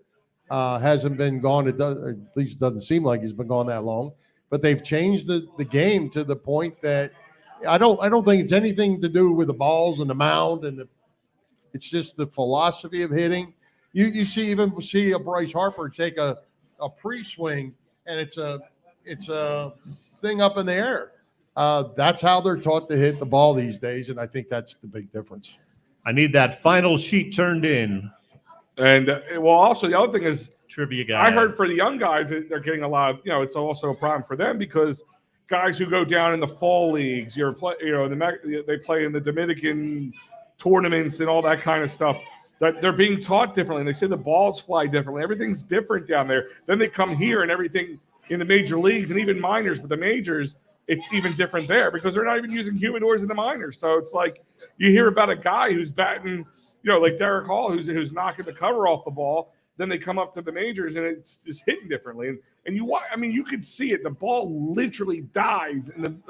Hasn't been gone, at least doesn't seem like he's been gone that long. But they've changed the game to the point that I don't think it's anything to do with the balls and the mound it's just the philosophy of hitting. You see a Bryce Harper take a pre-swing and it's a thing up in the air. That's how they're taught to hit the ball these days, and I think that's the big difference. I need that final sheet turned in. And also the other thing is trivia guy. I heard for the young guys, they're getting a lot of, it's also a problem for them because guys who go down in the fall leagues, they play in the Dominican tournaments and all that kind of stuff, that they're being taught differently. And they say the balls fly differently. Everything's different down there. Then they come here and everything in the major leagues and even minors, but the majors, it's even different there because they're not even using humidors in the minors. So it's like you hear about a guy who's batting, like Derek Hall, who's knocking the cover off the ball. Then they come up to the majors and it's just hitting differently. And you could see it. The ball literally dies and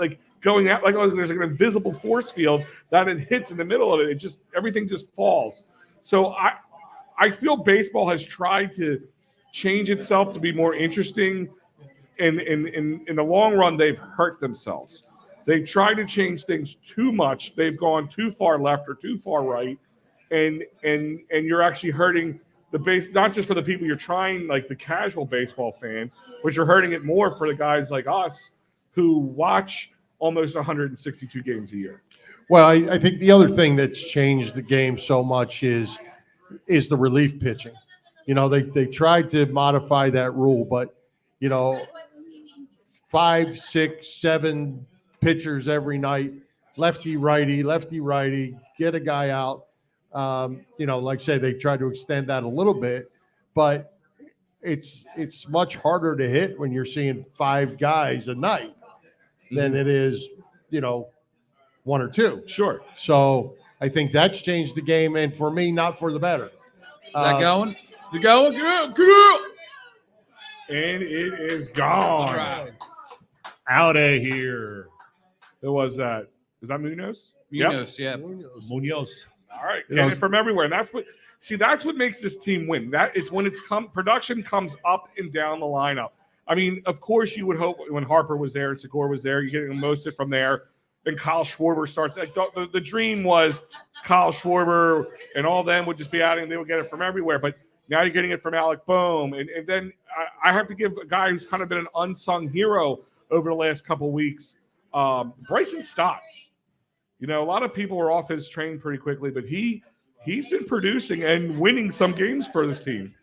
going out like there's an invisible force field that it hits in the middle of it. Everything just falls. So I feel baseball has tried to change itself to be more interesting. In the long run, they've hurt themselves. They've tried to change things too much. They've gone too far left or too far right. And you're actually hurting the base, not just for the people you're trying, like the casual baseball fan, but you're hurting it more for the guys like us who watch almost 162 games a year. Well, I think the other thing that's changed the game so much is the relief pitching. They tried to modify that rule, but 5, 6, 7 pitchers every night, lefty, righty, get a guy out. Like I say, they tried to extend that a little bit, but it's much harder to hit when you're seeing 5 guys a night than it is, 1 or 2. Sure. So I think that's changed the game, and for me, not for the better. Is that going? Is it going? Good. And it is gone. All right. Out of here. Who was that? Is that Munoz? Munoz, Yep. yeah. Munoz. All right. Getting it from everywhere. And that's what makes this team win. That it's when production comes up and down the lineup. I mean, of course you would hope when Harper was there and Segura was there, you're getting most of it from there. And Kyle Schwarber starts. The dream was Kyle Schwarber and all them would just be out and they would get it from everywhere. But now you're getting it from Alec Boehm. And then I have to give a guy who's kind of been an unsung hero over the last couple of weeks, Bryson Stott. A lot of people were off his train pretty quickly, but he's been producing and winning some games for this team.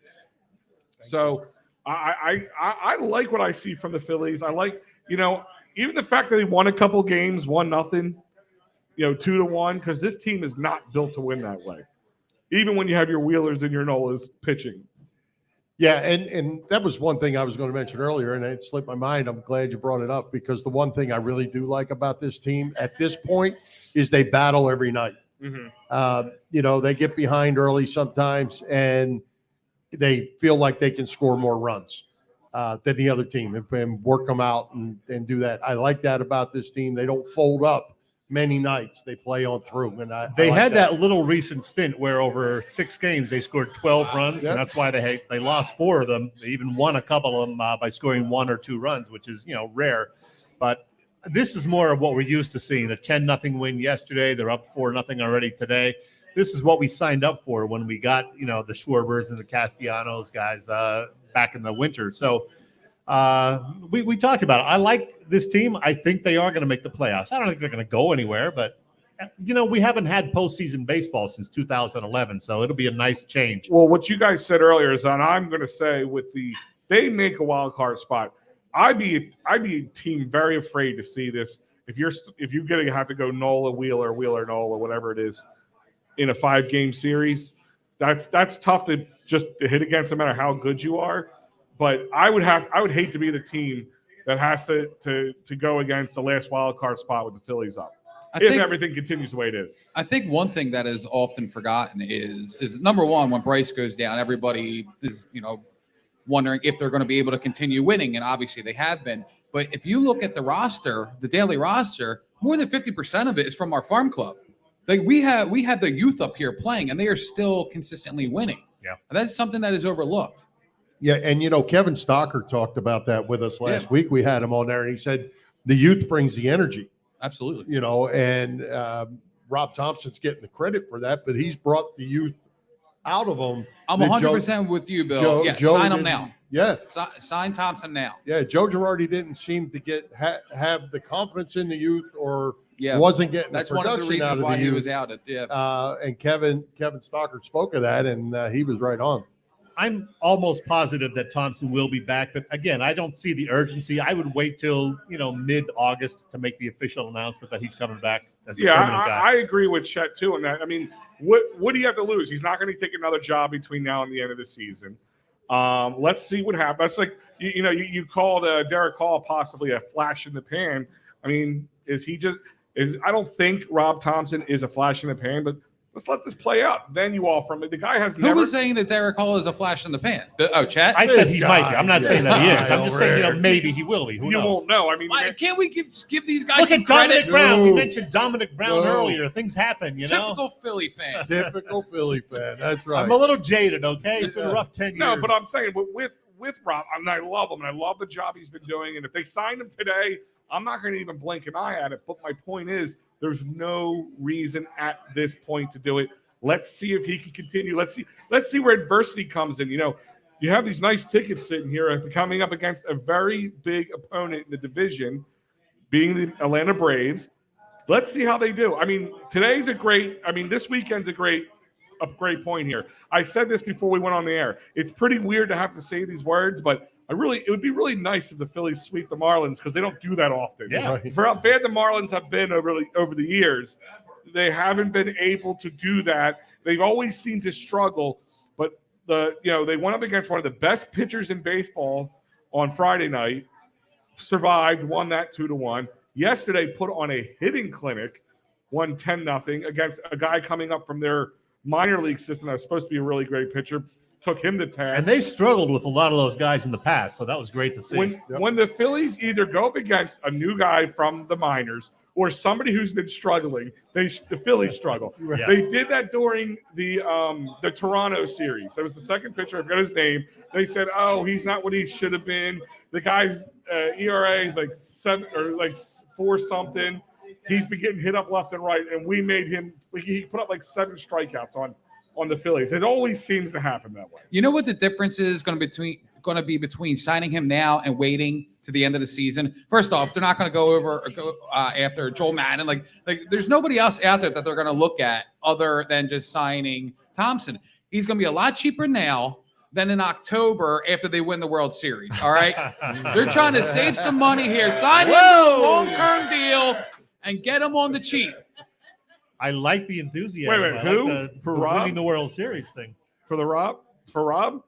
So I like what I see from the Phillies. I like, even the fact that they won a couple games, 1-0, 2-1, because this team is not built to win that way. Even when you have your Wheelers and your Nolas pitching. Yeah, and that was one thing I was going to mention earlier, and it slipped my mind. I'm glad you brought it up because the one thing I really do like about this team at this point is they battle every night. Mm-hmm. They get behind early sometimes, and they feel like they can score more runs than the other team and work them out and do that. I like that about this team. They don't fold up many nights. They play on through. And they had that little recent stint where over 6 games they scored 12 runs, and that's why they lost 4 of them. They even won a couple of them by scoring 1 or 2 runs, which is rare. But this is more of what we're used to seeing. A 10-0 win yesterday. They're up 4-0 already today. this is what we signed up for when we got, the Schwarbers and the Castellanos guys back in the winter. So we talked about it. I like this team. I think they are going to make the playoffs. I don't think they're going to go anywhere, but we haven't had postseason baseball since 2011, so it'll be a nice change. Well, what you guys said earlier is, and I'm going to say, they make a wild card spot. I'd be a team very afraid to see this. If you're going to have to go Nola, Wheeler, Nola, whatever it is, in a 5-game series, that's tough to hit against, no matter how good you are. But I would hate to be the team that has to go against the last wild card spot with the Phillies up. If everything continues the way it is. I think one thing that is often forgotten is number one, when Bryce goes down, everybody is, wondering if they're going to be able to continue winning. And obviously they have been. But if you look at the roster, the daily roster, more than 50% of it is from our farm club. Like we have the youth up here playing, and they are still consistently winning. Yeah. And that's something that is overlooked. Yeah. And, Kevin Stocker talked about that with us last week. We had him on there, and he said the youth brings the energy. Absolutely. And Rob Thompson's getting the credit for that, but he's brought the youth out of them. I'm 100% with you, Bill. Joe sign them now. Yeah. Sign Thompson now. Yeah. Joe Girardi didn't seem to have the confidence in the youth, or wasn't getting that's the production one of the reasons out of why the he youth. was outed. Yeah. And Kevin Stocker spoke of that, and he was right on. I'm almost positive that Thompson will be back, but again, I don't see the urgency. I would wait till mid-August to make the official announcement that he's coming back as the permanent guy. I agree with Chet too on that. I mean, what do you have to lose? He's not going to take another job between now and the end of the season. Let's see what happens. That's like you called Derek Hall possibly a flash in the pan. I mean, I don't think Rob Thompson is a flash in the pan, but let's let this play out. Then you offer him. The guy has never. Who was saying that Derek Hall is a flash in the pan? Chet? I said he might be. I'm not saying that he is. I'm just saying, maybe he will be. Who knows? Won't know. I mean, can't we give these guys look some at Dominic credit? Brown? We mentioned Dominic Brown earlier. Things happen, Typical Philly fan. Typical Philly fan. That's right. I'm a little jaded, okay? It's been a rough 10 years. No, but I'm saying with Rob, and I love him, and I love the job he's been doing. And if they signed him today, I'm not going to even blink an eye at it. But my point is, there's no reason at this point to do it. Let's see if he can continue. Let's see where adversity comes in. You have these nice tickets sitting here coming up against a very big opponent in the division, being the Atlanta Braves. Let's see how they do. I mean, this weekend's a great point here. I said this before we went on the air. It's pretty weird to have to say these words, but it would be really nice if the Phillies sweep the Marlins, because they don't do that often. Yeah. For how bad the Marlins have been over the years, they haven't been able to do that. They've always seemed to struggle, but they went up against one of the best pitchers in baseball on Friday night, survived, won that 2-1. Yesterday put on a hitting clinic, won 10-0 against a guy coming up from their minor league system that was supposed to be a really great pitcher. Took him to task. And they struggled with a lot of those guys in the past, so that was great to see. When the Phillies either go up against a new guy from the minors or somebody who's been struggling, the Phillies struggle. Yeah. They did that during the Toronto series. That was the second pitcher. I forgot his name. They said, "Oh, he's not what he should have been." The guy's ERA is like 7 or like 4 something. He's been getting hit up left and right, and we made him. He put up like 7 strikeouts on the Phillies. It always seems to happen that way. You know what the difference is going to be between signing him now and waiting to the end of the season? First off, they're not going to go after Joel Madden. Like there's nobody else out there that they're going to look at other than just signing Thompson. He's going to be a lot cheaper now than in October after they win the World Series. All right, they're trying to save some money here. Sign him to a long-term deal and get him on the cheap. I like the enthusiasm. Wait, who? For winning the World Series thing. For Rob?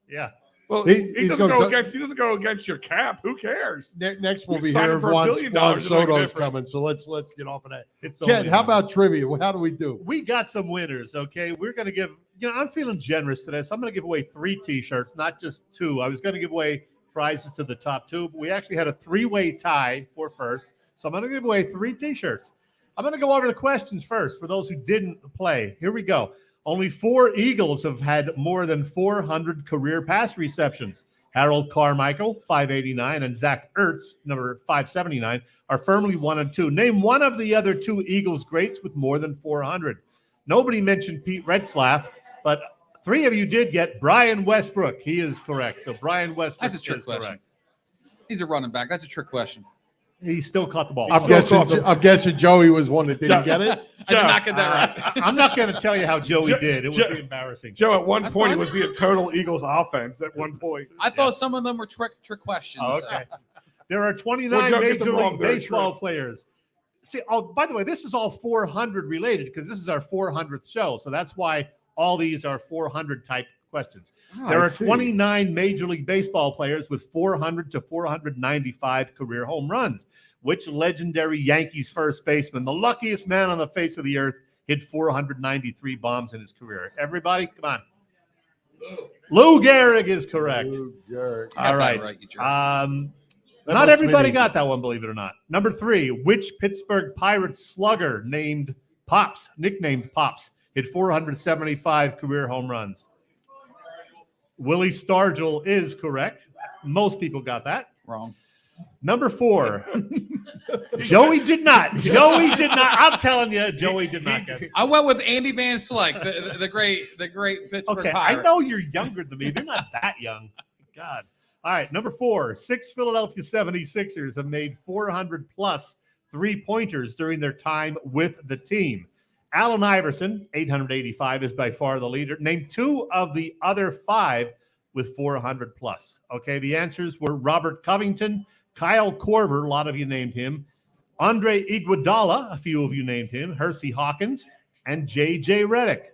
Yeah. Well, he doesn't go against your cap. Who cares? Next we'll You be sign here. him for $1 billion, Juan it'll make a Soto's difference. coming, so let's get off of that. Chet, How about trivia? How do we do? We got some winners, okay? We're going to give, I'm feeling generous today, so I'm going to give away 3 T-shirts, not just 2. I was going to give away prizes to the top 2, but we actually had a 3-way tie for first, so I'm going to give away 3 T-shirts. I'm going to go over the questions first for those who didn't play. Here we go. Only 4 Eagles have had more than 400 career pass receptions. Harold Carmichael, 589, and Zach Ertz, number 579, are firmly 1 and 2. Name one of the other 2 Eagles greats with more than 400. Nobody mentioned Pete Retzlaff, but 3 of you did get Brian Westbrook. He is correct. So Brian Westbrook That's a trick is question. correct. He's a running back. That's a trick question. He still caught the ball. I'm guessing Joey was one that didn't get it. I did not get that right. I'm not going to tell you how Joey did. It would be embarrassing. Joe, at one That's point, fine. it was the total Eagles offense at one point. I thought some of them were trick questions. Oh, okay. There are 29 Well, Joe, get Major them wrong, League they're Baseball true. players. See, by the way, this is all 400 related because this is our 400th show. So that's why all these are 400 type questions. There I are see. 29 Major League Baseball players with 400 to 495 career home runs. Which legendary Yankees first baseman, the luckiest man on the face of the earth, hit 493 bombs in his career? Everybody, come on. Lou Gehrig is correct. Lou Gehrig. Got All that right. right, you jerk. That Not must have been everybody easy. got that one, believe it or not. Number 3, which Pittsburgh Pirates slugger nicknamed Pops, hit 475 career home runs? Willie Stargell is correct. Most people got that. Wrong. Number 4, Joey did not. I'm telling you, Joey did not get it. I went with Andy Van Slyke, the great Pittsburgh Okay, Pirate. I know you're younger than me. You're not that young. God. All right, number 4, 6 Philadelphia 76ers have made 400-plus three-pointers during their time with the team. Allen Iverson, 885, is by far the leader. Name 2 of the other 5 with 400-plus. Okay, the answers were Robert Covington, Kyle Korver, a lot of you named him, Andre Iguodala, a few of you named him, Hersey Hawkins, and J.J. Redick.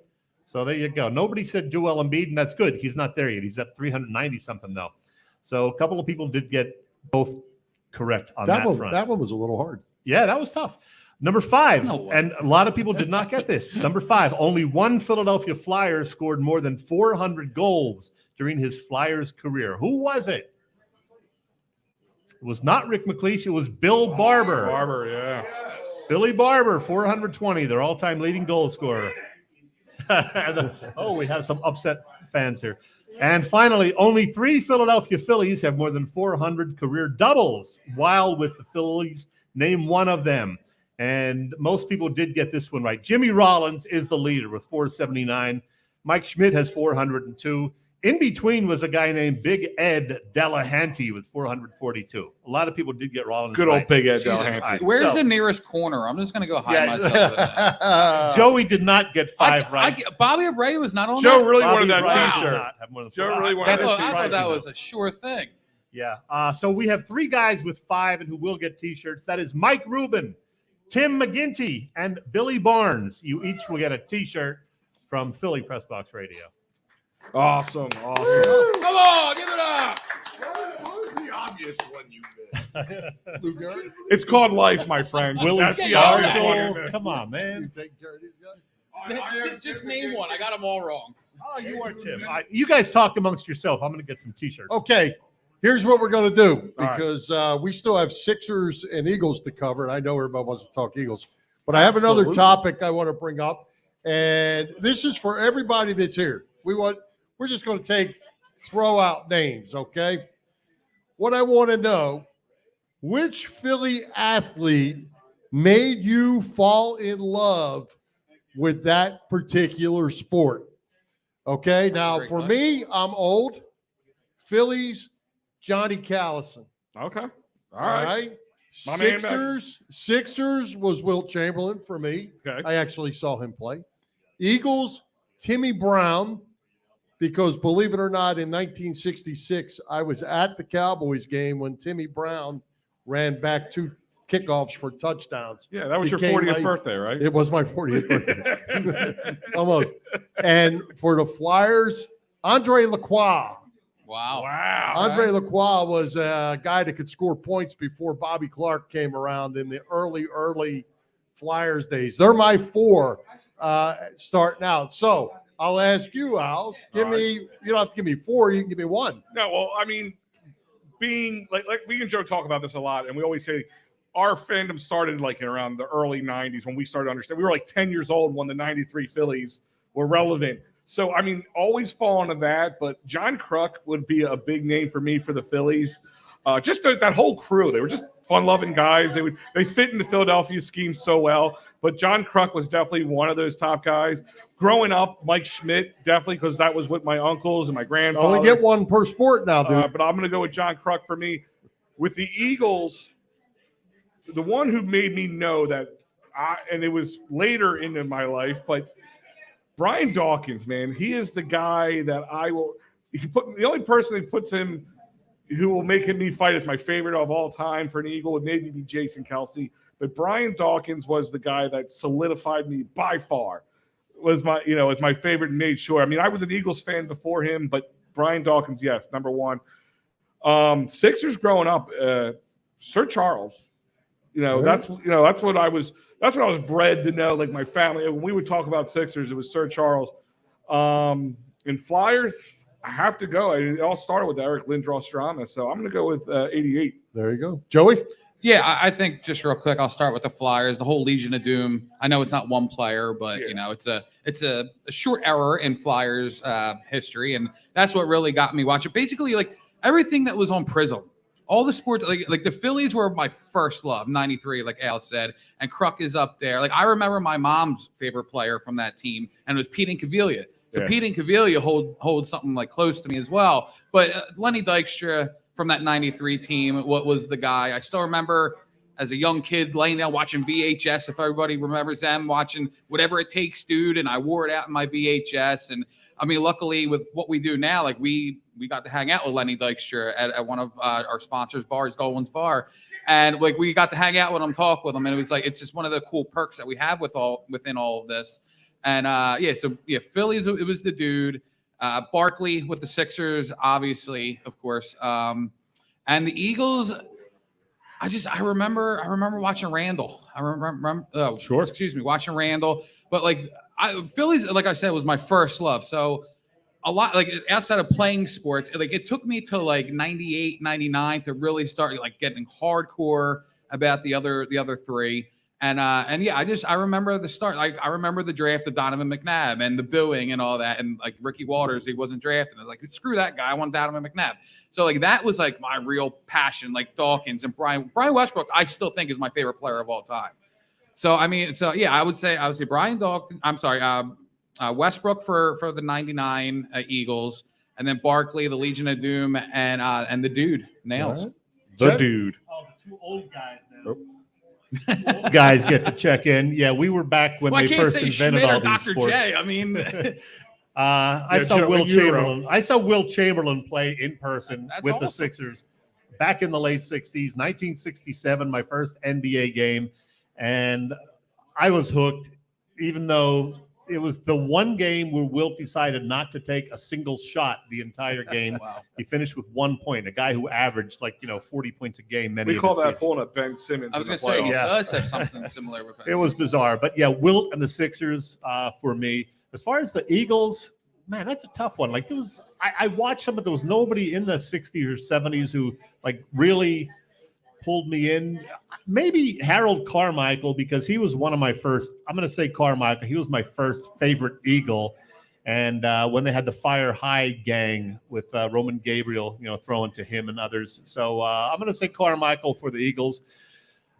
So there you go. Nobody said Joel Embiid, and that's good. He's not there yet. He's at 390-something, though. So a couple of people did get both correct on that front. That one was a little hard. Yeah, that was tough. Number 5, No, it wasn't. and a lot of people did not get this. Number 5, only one Philadelphia Flyer scored more than 400 goals during his Flyers career. Who was it? It was not Rick McLeish. It was Bill Barber. Barber, yeah. Billy Barber, 420, their all-time leading goal scorer. We have some upset fans here. And finally, only 3 Philadelphia Phillies have more than 400 career doubles, while with the Phillies, name one of them. And most people did get this one right. Jimmy Rollins is the leader with 479. Mike Schmidt has 402. In between was a guy named Big Ed Delahanty with 442. A lot of people did get Rollins Good right. old Big Ed Jesus. Delahanty. All right, Where's so the nearest corner? I'm just going to go hide Yeah. myself in that. Joey did not get 5 right. Bobby Ray was not on Joe that? really Bobby wanted that Wright did T-shirt. not have more than Joe 4. really wanted I that thought, T-shirt. that was a sure thing. Yeah. So we have 3 guys with 5 and who will get T-shirts. That is Mike Rubin, Tim McGinty, and Billy Barnes. You each will get a T-shirt from Philly Pressbox Radio. Awesome. Come on, give it up. What was the obvious one you missed? Lou Gehrig? It's called life, my friend. Willie That's the Yeah, obvious one you Stargell. missed. Come on, You man. taking care of these guys? Just name one. I got them all wrong. Oh, you are Tim. All right, you guys talk amongst yourself. I'm going to get some T-shirts. Okay, here's what we're going to do All right. because we still have Sixers and Eagles to cover, and I know everybody wants to talk Eagles, but I have another Absolutely. topic I want to bring up, and this is for everybody that's here. We're just going to throw out names, okay? What I want to know, which Philly athlete made you fall in love with that particular sport? Okay, That's a now great for question. me, I'm old. Phillies, Johnny Callison. Okay. All All right. right. My man back. Sixers was Wilt Chamberlain for me. Okay. I actually saw him play. Eagles, Timmy Brown, because believe it or not, in 1966, I was at the Cowboys game when Timmy Brown ran back 2 kickoffs for touchdowns. Yeah, that was your Became 40th my- birthday, right? It was my 40th birthday. Almost. And for the Flyers, Andre Lacroix. Wow. Wow. Andre Lacroix was a guy that could score points before Bobby Clark came around in the early Flyers days. They're my 4 starting out. So I'll ask you, Al. Give me. You don't have to give me 4. You can give me 1. No, well, I mean, being like me and Joe talk about this a lot, and we always say our fandom started like in around the early 90s when we started to understand. We were like 10 years old when the 93 Phillies were relevant. So, I mean, always fall into that. But John Kruk would be a big name for me for the Phillies. Just that whole crew. They were just fun-loving guys. They fit in the Philadelphia scheme so well. But John Kruk was definitely one of those top guys. Growing up, Mike Schmidt, definitely, because that was with my uncles and my grandfather. Only get one per sport now, dude. But I'm going to go with John Kruk for me. With the Eagles, the one who made me know that, and it was later into my life, but Brian Dawkins, man, he is the guy that the only person who puts him, who will make me fight as my favorite of all time for an Eagle would maybe be Jason Kelsey. But Brian Dawkins was the guy that solidified me by far. Was my favorite and made sure. I mean, I was an Eagles fan before him, but Brian Dawkins, yes, number one. Sixers growing up, Sir Charles. That's what I was bred to know. Like my family, when we would talk about Sixers, it was Sir Charles. And Flyers, I have to go. It all started with Eric Lindros-Strama, so I'm going to go with 88. There you go, Joey. Yeah, I think just real quick, I'll start with the Flyers. The whole Legion of Doom. I know it's not one player, but it's a short error in Flyers history, and that's what really got me watching. Basically, like everything that was on Prism, all the sports, like the Phillies were my first love. '93, like Al said, and Kruk is up there. Like I remember my mom's favorite player from that team, and it was Pete Incaviglia. So yes. Pete Incaviglia holds something like close to me as well. But Lenny Dykstra from that '93 team, what was the guy? I still remember as a young kid laying down watching VHS, if everybody remembers them, watching Whatever It Takes, Dude, and I wore it out in my VHS. And I mean, luckily with what we do now, like we got to hang out with Lenny Dykstra at one of our sponsors' bars, Dolan's Bar. And like we got to hang out with him, talk with him. And it was like, it's just one of the cool perks that we have within all of this. And Phillies, it was the dude. Barkley with the Sixers, obviously, of course. And the Eagles, I remember watching Randall. Watching Randall. But like Phillies, like I said, was my first love. So a lot, like outside of playing sports, like it took me to like 98, 99 to really start like getting hardcore about the other three. And I remember the start. Like I remember the draft of Donovan McNabb and the booing and all that. And like Ricky Walters, he wasn't drafted. I was like, screw that guy. I want Donovan McNabb. So like that was like my real passion. Like Dawkins and Brian Westbrook, I still think is my favorite player of all time. So I mean, I would say Brian Dawkins. I'm sorry, Westbrook for the '99 Eagles, and then Barkley, the Legion of Doom, and the dude Nails. Right. The dude. Oh, the two old guys now. Old guys get to check in. Yeah, we were back when they first invented all these Dr. sports. J. I mean, I saw Will Chamberlain. I saw Will Chamberlain play in person with the Sixers back in the late '60s, 1967. My first NBA game, and I was hooked. Even though it was the one game where Wilt decided not to take a single shot the entire game. Wow. He finished with 1 point, a guy who averaged 40 points a game. We call that pulling a Ben Simmons. I was going to say, he does have something similar with Ben It was bizarre. But yeah, Wilt and the Sixers for me. As far as the Eagles, man, that's a tough one. Like I watched some, but there was nobody in the 60s or 70s who like really pulled me in. Maybe Harold Carmichael, because he was one of my first. I'm going to say Carmichael. He was my first favorite Eagle. And when they had the Fire High gang with Roman Gabriel, throwing to him and others. So I'm going to say Carmichael for the Eagles.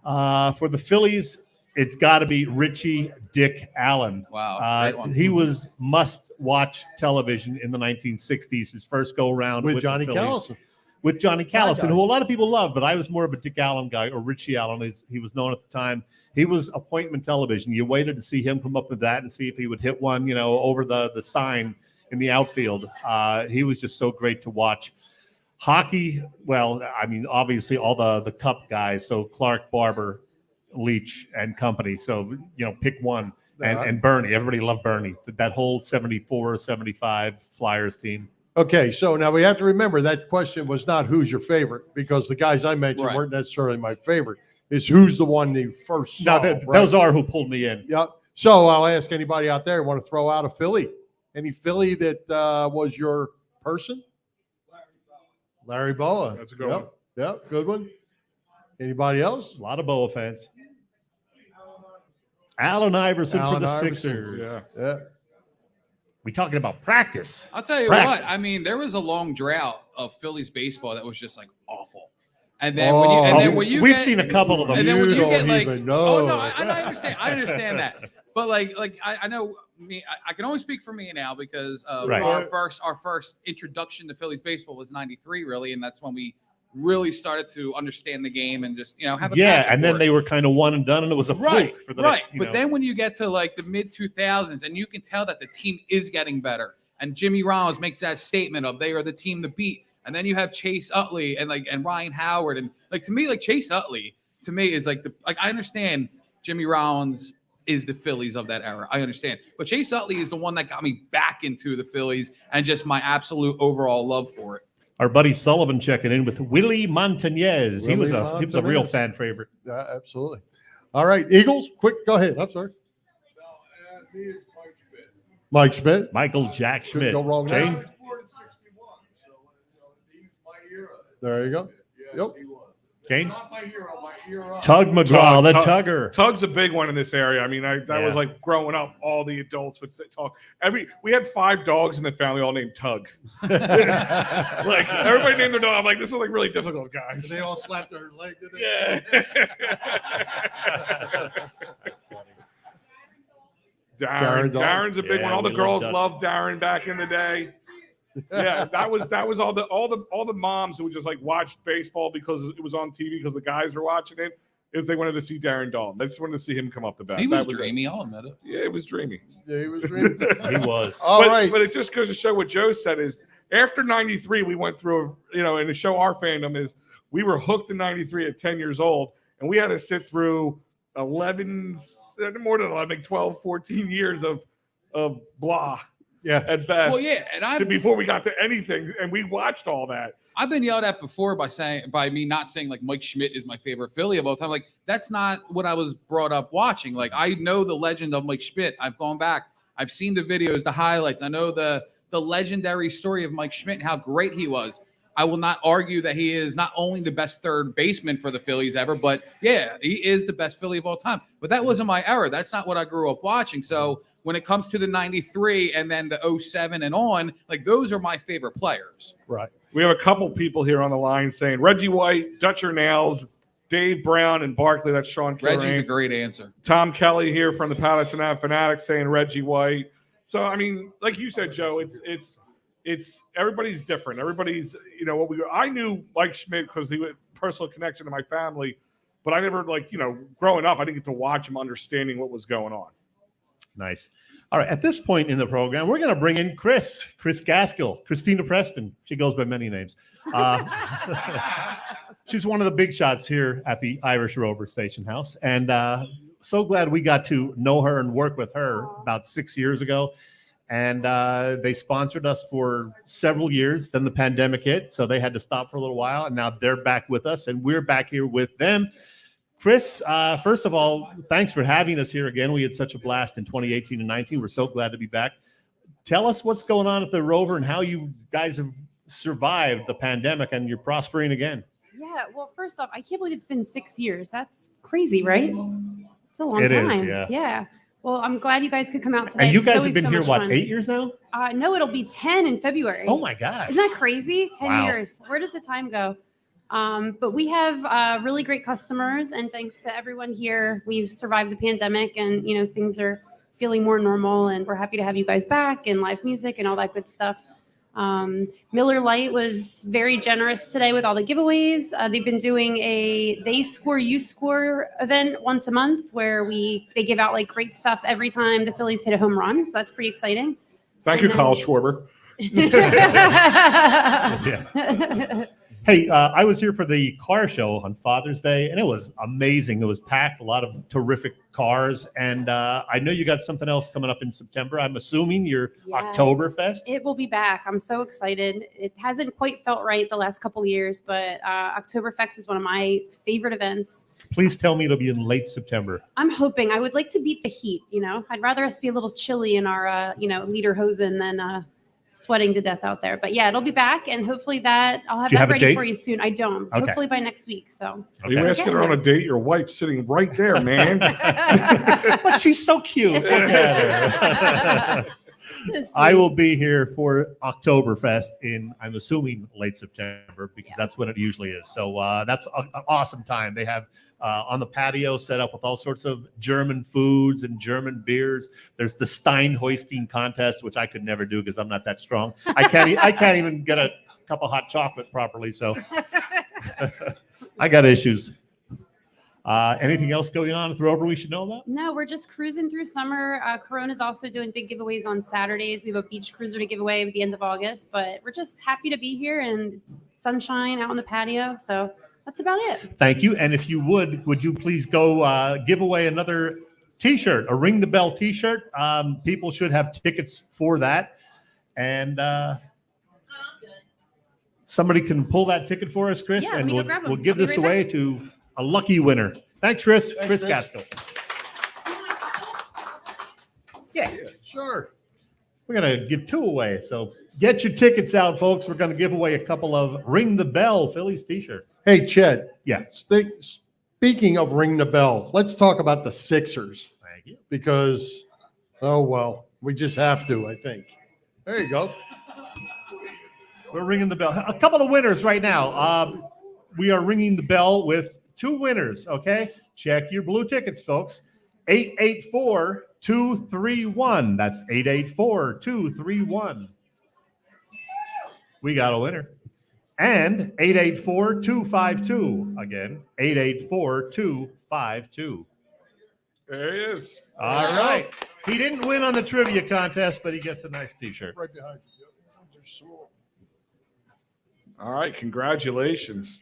For the Phillies, it's got to be Richie Dick Allen. Wow. He was must-watch television in the 1960s, his first go-around with Johnny the Phillies. Callison. With Johnny Callison, who a lot of people love, but I was more of a Dick Allen guy, or Richie Allen, as he was known at the time. He was appointment television. You waited to see him come up with that and see if he would hit one, over the sign in the outfield. He was just so great to watch. Hockey, well, I mean, obviously all the Cup guys, so Clark, Barber, Leach, and company. So, pick one. And Bernie. Everybody loved Bernie. That whole 74, 75 Flyers team. Okay, so now we have to remember that question was not who's your favorite, because the guys I mentioned Right. weren't necessarily my favorite. It's who's the one you first saw. No, those are who pulled me in. Yeah. So I'll ask anybody out there want to throw out a Philly. Any Philly that was your person? Larry Boa. That's a good one. Yep, good one. Anybody else? A lot of Boa fans. Allen Iverson for the Iverson. Sixers. Yeah. We talking about practice. I'll tell you Practice. what. I mean, there was a long drought of Phillies baseball that was just like awful. And then when you we've get, seen a couple of them. and then when you don't get like, even know. oh no, I understand. I understand that. But I know me. I can only speak for me now because Right. our first introduction to Phillies baseball was '93, really, and that's when we really started to understand the game and just have a passion and for then it. they were kind of one and done, and it was a fluke for the next. But then when you get to like the mid 2000s, and you can tell that the team is getting better, and Jimmy Rollins makes that statement of they are the team to beat. And then you have Chase Utley and Ryan Howard, and to me, Chase Utley to me is I understand Jimmy Rollins is the Phillies of that era. I understand, but Chase Utley is the one that got me back into the Phillies and just my absolute overall love for it. Our buddy Sullivan checking in with Willie Montañez. He was a real fan favorite. Absolutely. All right, Eagles. Quick, go ahead. I'm sorry. Mike Schmidt. Michael Jack Schmidt. Couldn't go wrong there. Jane? There you go. Yep. Kane? Not my hero, my hero. Tug McGraw, the Tugger. Tug's a big one in this area. I mean, that was like growing up. All the adults would say Tug. We had 5 dogs in the family, all named Tug. Like everybody named their dog. I'm like, this is like really difficult, guys. They all slapped their leg. Did they? Yeah. Darren's a big Yeah, one. All the we girls loved Duck. loved Darren back in the day. Yeah, that was all the moms who would just like watch baseball because it was on TV because the guys were watching it. Is they wanted to see Darren Dahl. They just wanted to see him come up the bat. He was dreamy. I'll admit it. Yeah, it was dreamy. Yeah, he was dreamy. He was. All right. But it just goes to show what Joe said is after 93, we went through, and to show our fandom is we were hooked in 93 at 10 years old, and we had to sit through 11, more than 11, 12, 14 years of blah. Yeah. At best. Well, yeah, and before we got to anything, and we watched all that. I've been yelled at before by me not saying like Mike Schmidt is my favorite Philly of all time. Like that's not what I was brought up watching. Like I know the legend of Mike Schmidt. I've gone back. I've seen the videos, the highlights. I know the legendary story of Mike Schmidt and how great he was. I will not argue that he is not only the best third baseman for the Phillies ever, but yeah, he is the best Philly of all time. But that wasn't my era. That's not what I grew up watching. So when it comes to the 93 and then the 07 and on, like those are my favorite players. Right. We have a couple people here on the line saying Reggie White, Dutcher Nails, Dave Brown, and Barkley. That's Sean Kilrain. Reggie's a great answer. Tom Kelly here from the Patterson Ave Fanatics saying Reggie White. So I mean, like you said, Joe, it's everybody's different. Everybody's I knew Mike Schmidt because he had personal connection to my family, but I never growing up I didn't get to watch him understanding what was going on. Nice. All right. At this point in the program, we're going to bring in Chris Gaskill, Christina Preston. She goes by many names. She's one of the big shots here at the Irish Rover Station House. And so glad we got to know her and work with her about 6 years ago. And they sponsored us for several years. Then the pandemic hit, so they had to stop for a little while. And now they're back with us, and we're back here with them. Chris, first of all, thanks for having us here again. We had such a blast in 2018 and 19. We're so glad to be back. Tell us what's going on at the Rover and how you guys have survived the pandemic and you're prospering again. Yeah, well, first off, I can't believe it's been 6 years. That's crazy, right? It's a long It time. is, yeah. Yeah. Well, I'm glad you guys could come out today. And you It's guys always have been so here, much what, fun. 8 years now? No, it'll be 10 in February. Oh, my gosh. Isn't that crazy? 10 Wow. years. Where does the time go? But we have really great customers, and thanks to everyone here, we've survived the pandemic, and things are feeling more normal, and we're happy to have you guys back and live music and all that good stuff. Miller Lite was very generous today with all the giveaways. They've been doing a They Score You Score event once a month where they give out like great stuff every time the Phillies hit a home run, so that's pretty exciting. Thank you, Kyle Schwarber. Yeah. Hey, I was here for the car show on Father's Day, and it was amazing. It was packed, a lot of terrific cars, and I know you got something else coming up in September. I'm assuming your Yes. Oktoberfest. It will be back. I'm so excited. It hasn't quite felt right the last couple of years, but Oktoberfest is one of my favorite events. Please tell me it'll be in late September. I'm hoping. I would like to beat the heat, I'd rather us be a little chilly in our, lederhosen than sweating to death out there. But yeah, it'll be back, and hopefully that I'll have Do you that have a ready date? for you soon. I don't. Okay. Hopefully by next week. So Are you asking her on a date? Your wife's sitting right there, man. But she's so cute. Look at her. So sweet. I will be here for Oktoberfest in, I'm assuming, late September, because that's when it usually is. So that's an awesome time. They have on the patio set up with all sorts of German foods and German beers. There's the Stein hoisting contest, which I could never do because I'm not that strong. I can't even get a cup of hot chocolate properly. So I got issues. Anything else going on at Rover we should know about? No, we're just cruising through summer. Corona's also doing big giveaways on Saturdays. We have a beach cruiser to give away at the end of August, but we're just happy to be here and sunshine out on the patio. So that's about it. Thank you. And if you would you please go give away another T-shirt, a Ring the Bell T-shirt? People should have tickets for that. And somebody can pull that ticket for us, Chris, Yeah, and let me go grab 'em. we'll give I'll be this right away back. to a lucky winner. Thanks, Chris. Chris Gaskell. Yeah, Sure. we're going to give 2 away. So get your tickets out, folks. We're going to give away a couple of Ring the Bell Phillies T-shirts. Hey, Chet. Yeah. Speaking of ring the bell, let's talk about the Sixers Thank you. because, oh, well, we just have to, I think. There you go. We're ringing the bell. A couple of winners right now. We are ringing the bell with 2 winners, okay? Check your blue tickets, folks. 884-231. That's 884-231. We got a winner. And 884-252. Again, 884-252. There he is. All right. He didn't win on the trivia contest, but he gets a nice T-shirt. Right behind you. All right, congratulations.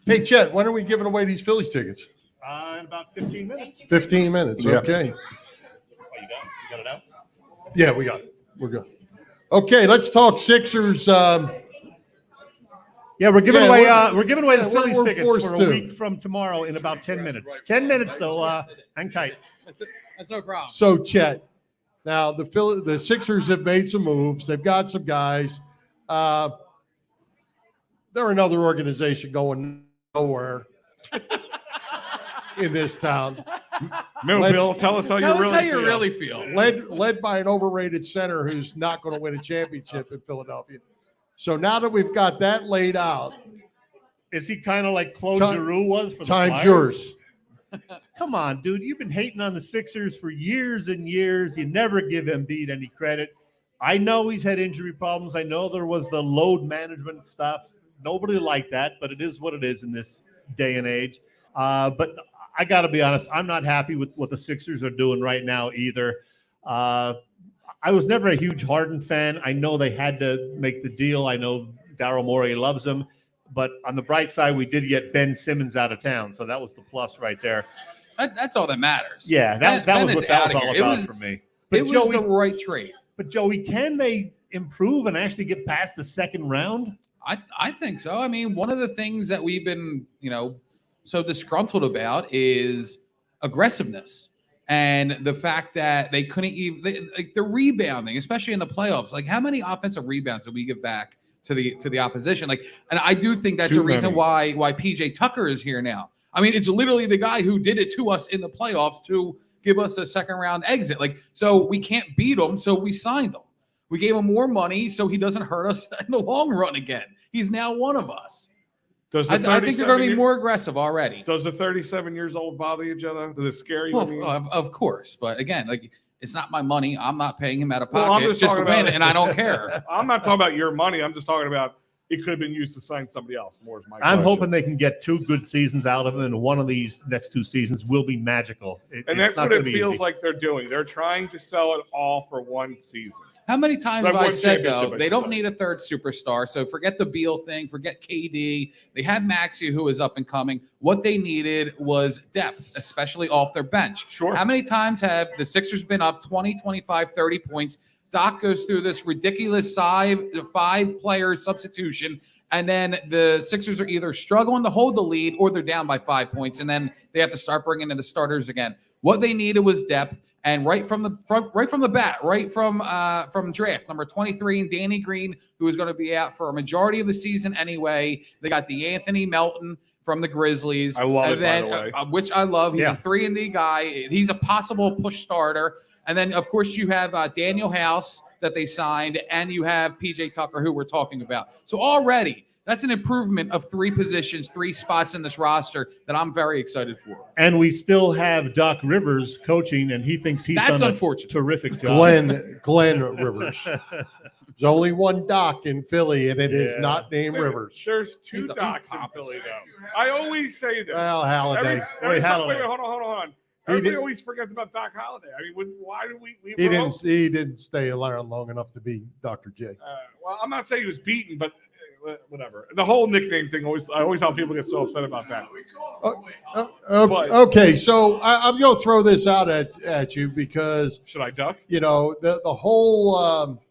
Hey, Chet, when are we giving away these Phillies tickets? In about 15 minutes. 15 minutes. Yeah. Okay. Oh, you got it out? Yeah, we got it. We're good. Okay, let's talk Sixers. Yeah, we're giving away the we're Phillies tickets forced for to. a week from tomorrow in about 10 minutes. 10 minutes, so hang tight. That's no problem. So, Chet, now the Sixers have made some moves. They've got some guys. They're another organization going nowhere in this town. Bill, tell us how you really feel. Led by an overrated center who's not going to win a championship in Philadelphia. So now that we've got that laid out, Is he kind of like Claude Time- Giroux was for the time's Flyers? yours. Come on, dude. You've been hating on the Sixers for years and years. You never give Embiid any credit. I know he's had injury problems. I know there was the load management stuff. Nobody liked that, but it is what it is in this day and age. But I got to be honest, I'm not happy with what the Sixers are doing right now either. I was never a huge Harden fan. I know they had to make the deal. I know Daryl Morey loves him. But on the bright side, we did get Ben Simmons out of town. So that was the plus right there. That's all that matters. Yeah, that was what that was all about for me. But It was Joey, the right trade. But Joey, can they improve and actually get past the second round? I think so. I mean, one of the things that we've been, so disgruntled about is aggressiveness and the fact that they couldn't even the rebounding, especially in the playoffs. Like, how many offensive rebounds did we give back to the opposition? Like, and I do think that's a reason why PJ Tucker is here now. I mean, it's literally the guy who did it to us in the playoffs to give us a second round exit. Like, so we can't beat him, so we signed him. We gave him more money so he doesn't hurt us in the long run again. He's now one of us. I think they're going to be more aggressive already. Does the 37 years old bother you, Jenna? Does it scare you? Well, of course. But again, like, it's not my money. I'm not paying him out of Well, I'm pocket just just to talking win about- it, and I don't care. I'm not talking about your money. I'm just talking about it could have been used to sign somebody else. More is my I'm question. hoping they can get 2 good seasons out of him, and one of these next 2 seasons will be magical. And it's that's not what gonna it be feels easy. like they're doing. They're trying to sell it all for one season. How many times Like have I one said, championship, though, I they should don't say. need a third superstar. So forget the Beal thing, forget KD. They had Maxey, who was up and coming. What they needed was depth, especially off their bench. Sure. How many times have the Sixers been up 20, 25, 30 points? Doc goes through this ridiculous 5-player substitution, and then the Sixers are either struggling to hold the lead or they're down by 5 points, and then they have to start bringing in the starters again. What they needed was depth, and right from the draft number 23, and Danny Green, who is going to be out for a majority of the season anyway. They got the Anthony Melton from the Grizzlies. I love and it, then, by the way. which I love. He's Yeah. a 3-and-D guy. He's a possible push starter. And then, of course, you have Daniel House that they signed, and you have PJ Tucker, who we're talking about. So already, that's an improvement of 3 positions, 3 spots in this roster that I'm very excited for. And we still have Doc Rivers coaching, and he thinks he's done a terrific job. Glenn Rivers. There's only one Doc in Philly, and it is not named Rivers. There's 2 Docs in Philly, though. I always say this. Well, Halliday. Wait, hold on. Everybody always forgets about Doc Holliday. I mean, why do we He didn't stay around long enough to be Dr. J. Well, I'm not saying he was beaten, but whatever. The whole nickname thing I always how people get so upset about that. Okay, so I'm going to throw this out at you because should I duck? You know, the whole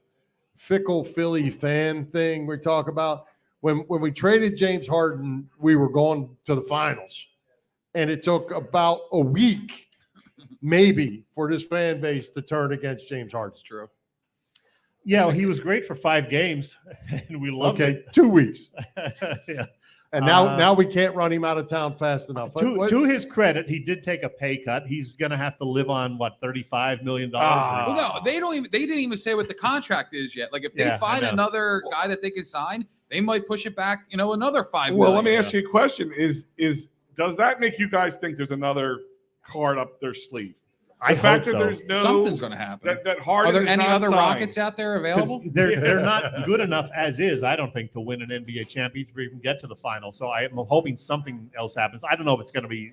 fickle Philly fan thing we talk about. When we traded James Harden, we were going to the finals, and it took about a week, maybe, for this fan base to turn against James Harden. That's true. Yeah, well, he was great for 5 games, and we loved it. 2 weeks. Yeah. And now we can't run him out of town fast enough. To his credit, he did take a pay cut. He's going to have to live on $35 million. Well, no, they didn't even say what the contract is yet. Like if they find another guy that they can sign, they might push it back, another $5 million. Well, let me ask you a question. Does that make you guys think there's another card up their sleeve? I fact hope that so. there's no something's going to happen. That Harden Are there any other signed. Rockets out there available? They're not good enough as is, I don't think, to win an NBA championship or even get to the final. So I'm hoping something else happens. I don't know if it's going to be,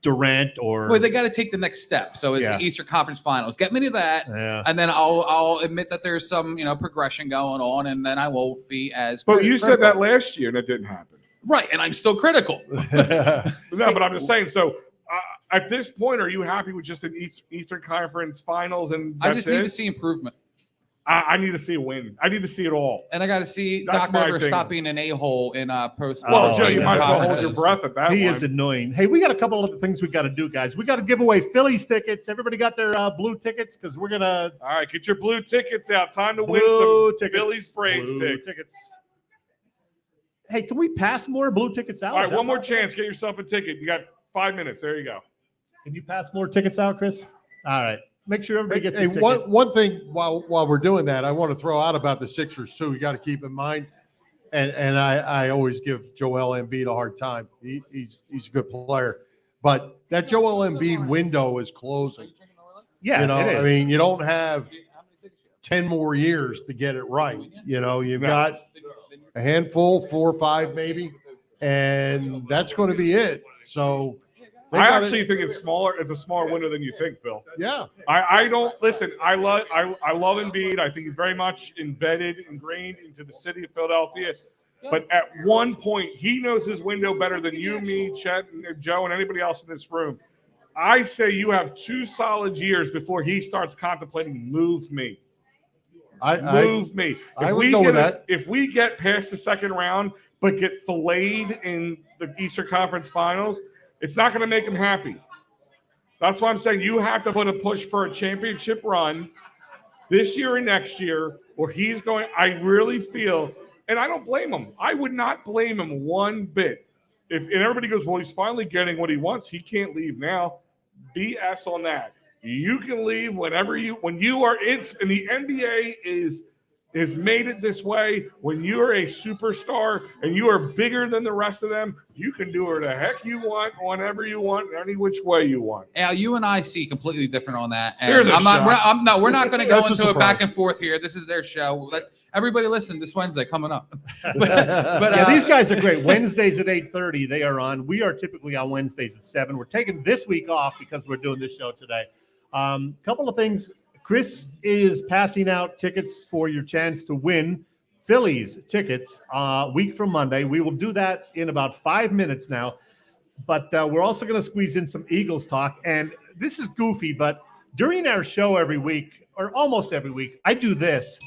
Durant or. Well, they got to take the next step. So it's the Eastern Conference Finals. Get me to that, and then I'll admit that there's some progression going on, and then I won't be as. But you said that last year, and it didn't happen. Right, and I'm still critical. No, but I'm just saying. So at this point, are you happy with just an Eastern Conference Finals? And I just need to see improvement. I need to see a win. I need to see it all. And I got to see Doc Rivers stop being an a-hole in post. Well, Joe, you might as well hold your breath at that. He is annoying. Hey, we got a couple of other things we got to do, guys. We got to give away Phillies tickets. Everybody got their blue tickets because we're gonna. All right, get your blue tickets out. Time to win some Phillies Braves tickets. Hey, can we pass more blue tickets out? All right, one more chance. Get yourself a ticket. You got 5 minutes. There you go. Can you pass more tickets out, Chris? All right. Make sure everybody gets a ticket. One thing while we're doing that, I want to throw out about the Sixers too. You got to keep in mind, and I always give Joel Embiid a hard time. He's a good player, but that Joel Embiid window is closing. Yeah, it is. I mean, you don't have 10 more years to get it right. You've got a handful, 4 or 5 maybe, and that's going to be it. So. I actually think it's smaller. It's a smaller window than you think, Bill. Yeah. I don't listen. I love Embiid. I think he's very much ingrained into the city of Philadelphia. But at one point, he knows his window better than you, me, Chet, and Joe, and anybody else in this room. I say you have 2 solid years before he starts contemplating move me. Move me. If we get past the second round, but get filleted in the Eastern Conference Finals. It's not going to make him happy. That's why I'm saying you have to put a push for a championship run this year and next year, or he's going. I really feel, and I don't blame him. I would not blame him one bit. And everybody goes, well, he's finally getting what he wants. He can't leave now. BS on that. You can leave when you are in the NBA is made it this way. When you're a superstar and you are bigger than the rest of them, you can do whatever the heck you want, whenever you want, any which way you want. Al, you and I see completely different on that. And Here's a we're shot. not going to go into a back and forth here. This is their show. Everybody listen this Wednesday coming up. but these guys are great. Wednesdays at 8:30 they are on. We are typically on Wednesdays at 7. We're taking this week off because we're doing this show today. Couple of things. Chris is passing out tickets for your chance to win Phillies tickets week from Monday. We will do that in about 5 minutes now. But we're also going to squeeze in some Eagles talk. And this is goofy, but during our show every week, or almost every week, I do this.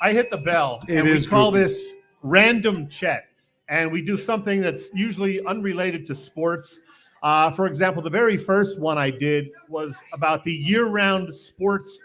I hit the bell, and we call this Random Chet. And we do something that's usually unrelated to sports. For example, the very first one I did was about the year-round shorts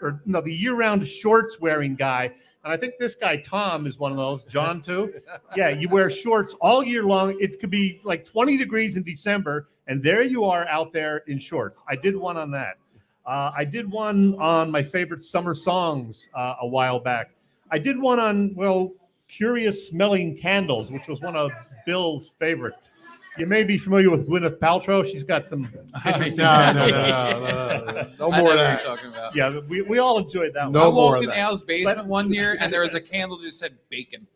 wearing guy. And I think this guy, Tom, is one of those. John, too. Yeah, you wear shorts all year long. It could be like 20 degrees in December, and there you are out there in shorts. I did one on that. I did one on my favorite summer songs a while back. I did one on, well, Curious Smelling Candles, which was one of Bill's favorite. You may be familiar with Gwyneth Paltrow. She's got some interesting No more of that. Talking about. Yeah, we all enjoyed that No one. I more walked of in that. Al's basement one year, and there was a candle that just said bacon.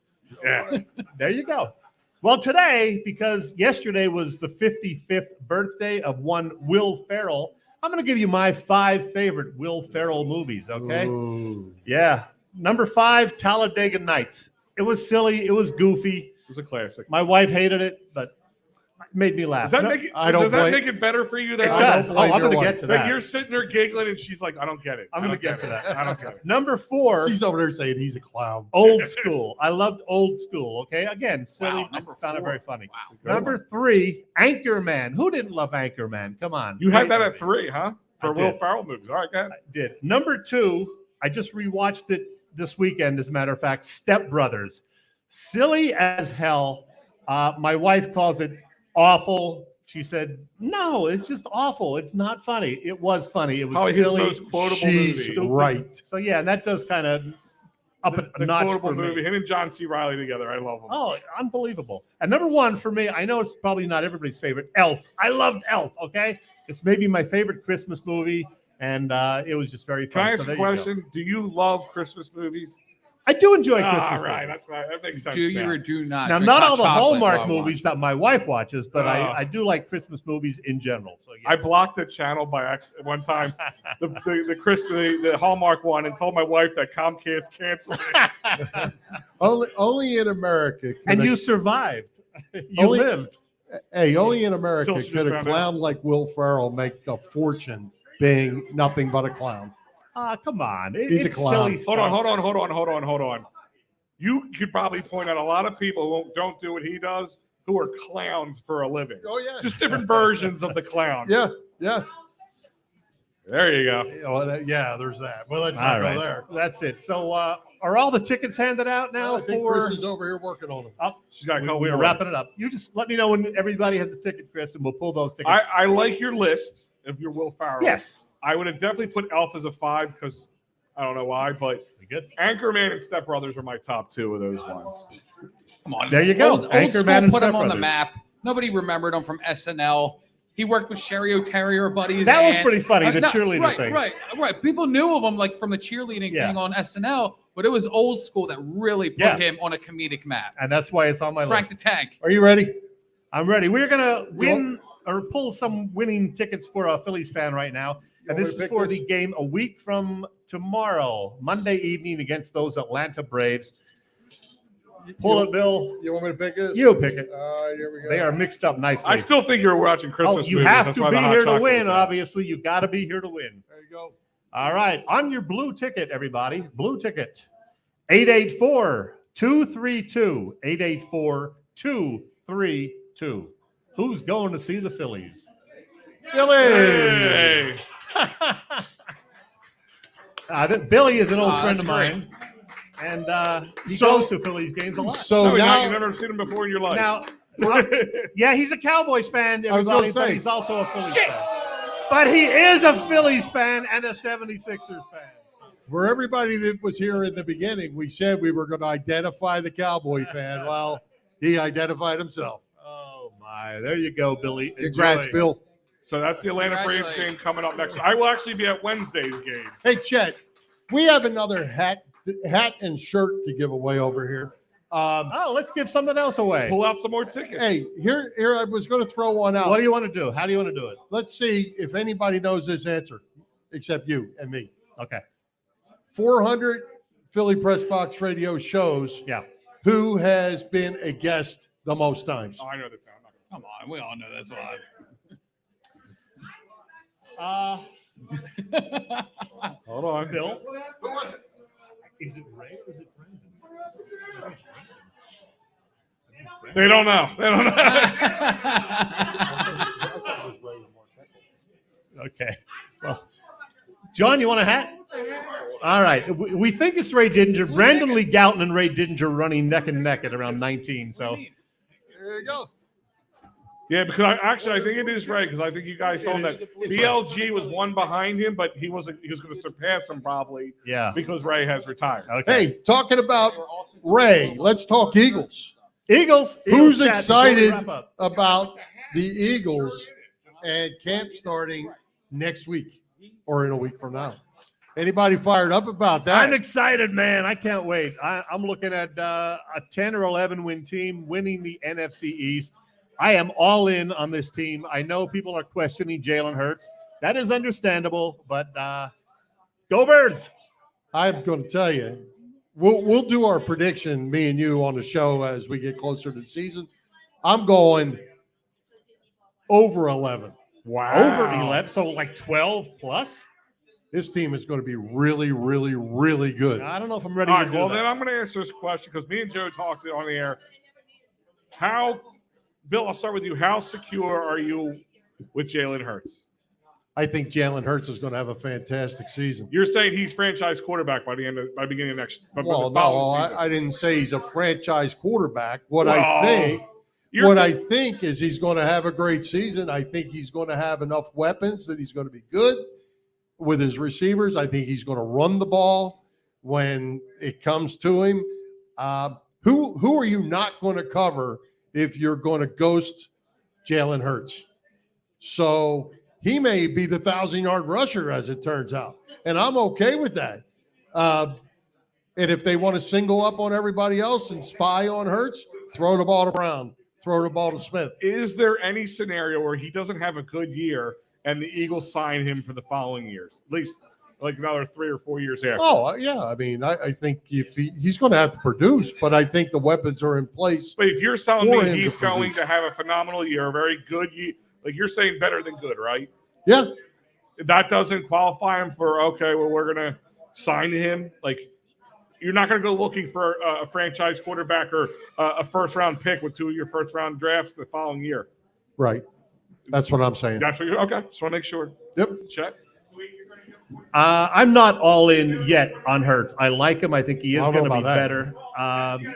Yeah, there you go. Well, today, because yesterday was the 55th birthday of one Will Ferrell, I'm going to give you my 5 favorite Will Ferrell movies, okay? Ooh. Yeah. Number 5, Talladega Nights. It was silly. It was goofy. It was a classic. My wife hated it, but it made me laugh. Does that, No, make it, I don't does that blame- make it better for you? it That does. blame I'm your going to wife. get to That that. you're sitting there giggling and she's like, I don't get it. I'm I going to don't get to it. that. I don't get it. Number 4, She's over there saying he's a clown. Old School. I loved Old School, okay? Again, silly. Wow, number Found it 4. very funny. Wow. Number 3, Anchorman. Who didn't love Anchorman? Come on. You had Great that at movie. 3, huh? For I Will did. Ferrell movies. All right, go ahead. I did. Number 2, I just rewatched it this weekend, as a matter of fact, Step Brothers. Silly as hell. My wife calls it awful. She said, no, it's just awful. It's not funny. It was funny. It was Probably his silly. most quotable She's movie. right. So, yeah, and that does kind of up The a notch quotable for movie. me. Him and John C. Reilly together. I love them. Oh, unbelievable. And number 1 for me, I know it's probably not everybody's favorite, Elf. I loved Elf, okay? It's maybe my favorite Christmas movie, and it was just very Can fun. I ask So a there you go. question? Do you love Christmas movies? I do enjoy Christmas All right, movies. that makes sense. Do you now. or do not? Now, drink not hot all the chocolate Hallmark while movies watching? that my wife watches, but Oh. I do like Christmas movies in general. So yes. I blocked the channel by accident one time, the Hallmark one, and told my wife that Comcast canceled it. Only in America. and you survived. You Only- lived. only in America Till she could a just found clown like Will Ferrell make a fortune being nothing but a clown. Come on. He's a It's clown. silly stuff. Hold on. You could probably point out a lot of people who don't do what he does, who are clowns for a living. Oh yeah, Just different versions of the clown. yeah. There you go. Yeah, there's that. But let's All not right. go there. That's it. So are all the tickets handed out now I think for Chris is over here working on them. Oh, She's got to go. we're wrapping it up. You just let me know when everybody has a ticket, Chris, and we'll pull those tickets. I like your list if you're Will Ferrell. Yes. I would have definitely put Elf as a 5 because I don't know why, but We good? Anchorman and Step Brothers are my top 2 of those ones. Come on. There you go. Old Anchorman school and put Step him on the Brothers. map. Nobody remembered him from SNL. He worked with Sherry O'Terrier buddies. That was and- pretty funny, the no, cheerleader right, thing. Right. People knew of him like from the cheerleading Yeah. thing on SNL, but it was Old School that really put Yeah. him on a comedic map. And that's why it's on my Frank list. the Tank. Are you ready? I'm ready. We're going to win or pull some winning tickets for a Phillies fan right now. And want me this to is pick for this? the game a week from tomorrow, Monday evening against those Atlanta Braves. Pull it, Bill. You want me to pick it? You pick it. Here we go. They are mixed up nicely. I still think you're watching Christmas you movies. have That's to why be the hot here to chocolate win, is out. obviously. You got to be here to win. There you go. All right. On your blue ticket, everybody. Blue ticket. 884-232. 884-232. Who's going to see the Phillies? Billy. Hey. Billy is an old friend that's of great. mine. And he So- goes to Phillies games a lot. So No, now, you've never seen him before in your life. Now, yeah, he's a Cowboys fan, I was gonna everybody, but say. he's also a Phillies fan. But he is a Phillies fan and a 76ers fan. for everybody that was here in the beginning, we said we were going to identify the Cowboy fan. Well, he identified himself. Oh, my. There you go, Billy. Congrats, Enjoy. Bill. So that's the Atlanta Braves game coming up next. I will actually be at Wednesday's game. Hey, Chet, we have another hat and shirt to give away over here. Let's give something else away. Pull out some more tickets. Hey, here I was going to throw one out. What do you want to do? How do you want to do it? Let's see if anybody knows this answer, except you and me. Okay. 400 Philly Pressbox Radio shows. Yeah. Who has been a guest the most times? Oh, I know the town. Come on, we all know that's why. Hold on. Bill? Who was it? Is it Ray or is it Brandon? They don't know. They don't know. Okay. Well, John, you want a hat? All right. We think it's Ray Didinger. Brandon Lee Gouton and Ray Didinger running neck and neck at around 19. So There you go. Yeah, because I think it is right because I think you guys told him that BLG was one behind him, but he was going to surpass him probably. Yeah. Because Ray has retired. Okay. Hey, talking about Ray, let's talk Eagles. Eagles. Who's chat before we excited wrap up. about the Eagles and camp starting next week or in a week from now? Anybody fired up about that? I'm excited, man. I can't wait. I'm looking at a 10 or 11 win team winning the NFC East. I am all in on this team. I know people are questioning Jalen Hurts. That is understandable, but go Birds. I'm going to tell you, we'll do our prediction, me and you, on the show as we get closer to the season. I'm going over 11. Wow. Over 11, so like 12 plus? This team is going to be really, really, really good. I don't know if I'm ready All to right, do well, that. then I'm going to answer this question because me and Joe talked on the air. Bill, I'll start with you. How secure are you with Jalen Hurts? I think Jalen Hurts is going to have a fantastic season. You're saying he's franchise quarterback by beginning of next. Well, no, I didn't say he's a franchise quarterback. What Well, I think is he's going to have a great season. I think he's going to have enough weapons that he's going to be good with his receivers. I think he's going to run the ball when it comes to him. Who are you not going to cover if you're going to ghost Jalen Hurts? So he may be the 1,000-yard rusher, as it turns out, and I'm okay with that. And if they want to single up on everybody else and spy on Hurts, throw the ball to Brown, throw the ball to Smith. Is there any scenario where he doesn't have a good year and the Eagles sign him for the following years, at least like another 3 or 4 years after? Oh, yeah. I mean, I think if he's going to have to produce, but I think the weapons are in place. But if you're telling for me him he's to going produce. to have a phenomenal year, a very good year, like you're saying better than good, right? Yeah. That doesn't qualify him for, okay, well, we're going to sign him. Like, you're not going to go looking for a franchise quarterback or a first-round pick with 2 of your first-round drafts the following year. Right. That's what I'm saying. That's what you're – okay. Just want to make sure. Yep. Chet? I'm not all in yet on Hurts. I like him. I think he is I don't going know to be about that.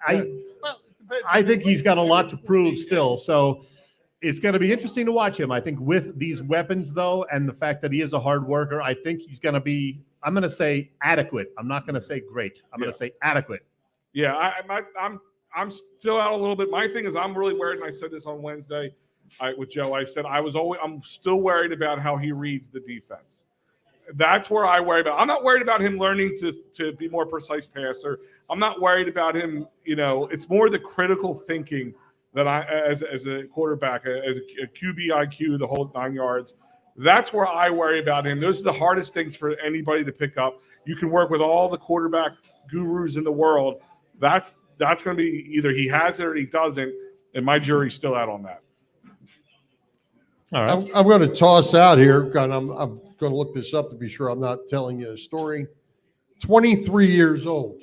better. I think he's got a lot to prove still. So it's going to be interesting to watch him. I think with these weapons, though, and the fact that he is a hard worker, I think he's going to be, I'm going to say adequate. I'm not going to say great. I'm going to say adequate. Yeah, I'm still out a little bit. My thing is I'm really worried, and I said this on Wednesday with Joe. I said I'm still worried about how he reads the defense. That's where I worry about. I'm not worried about him learning to be more precise passer. I'm not worried about him. It's more the critical thinking that I, as a quarterback, as a QB IQ, the whole 9 yards. That's where I worry about him. Those are the hardest things for anybody to pick up. You can work with all the quarterback gurus in the world. That's going to be either he has it or he doesn't, and my jury's still out on that. All right. I'm going to toss out here, and I'm going to look this up to be sure I'm not telling you a story. 23 years old.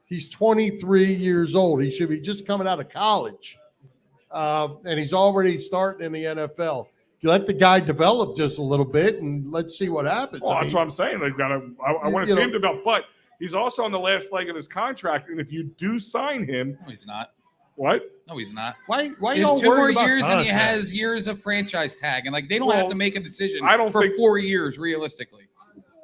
He's 23 years old. He should be just coming out of college, and he's already starting in the NFL. Let the guy develop just a little bit, and let's see what happens. Well, that's what I'm saying. I want to see him develop, but he's also on the last leg of his contract, and if you do sign him, No, he's not. What? No, he's not. Why He y'all has 2 more worried about years and he contract? has years of franchise tag. And they don't Well, have to make a decision I don't for think- 4 years, realistically.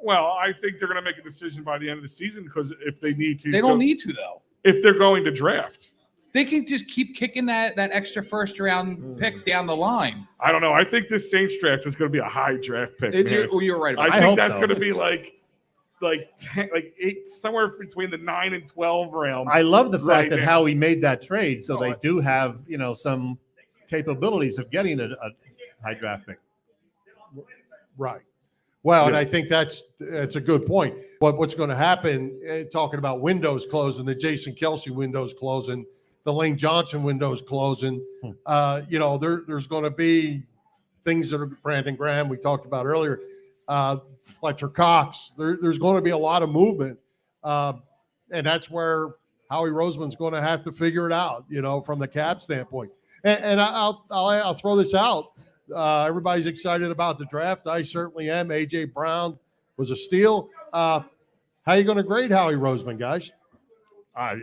Well, I think they're going to make a decision by the end of the season because if they need to, They don't need to, though. if they're going to draft. They can just keep kicking that extra first-round pick down the line. I don't know. I think this Saints draft is going to be a high draft pick. man. You're right about I that. think hope that's so. going to be like 8, somewhere between the 9 and 12 realm. I love the fact Right that now. how he made that trade, so they do have some capabilities of getting a high draft pick. Right. Well, and Yeah. I think that's a good point. But what's going to happen, talking about windows closing, the Jason Kelce windows closing, the Lane Johnson windows closing, there's going to be things that are Brandon Graham we talked about earlier, Fletcher Cox. There's going to be a lot of movement, and that's where Howie Roseman's going to have to figure it out, from the cap standpoint. And I'll throw this out. Everybody's excited about the draft. I certainly am. A.J. Brown was a steal. How are you going to grade Howie Roseman, guys?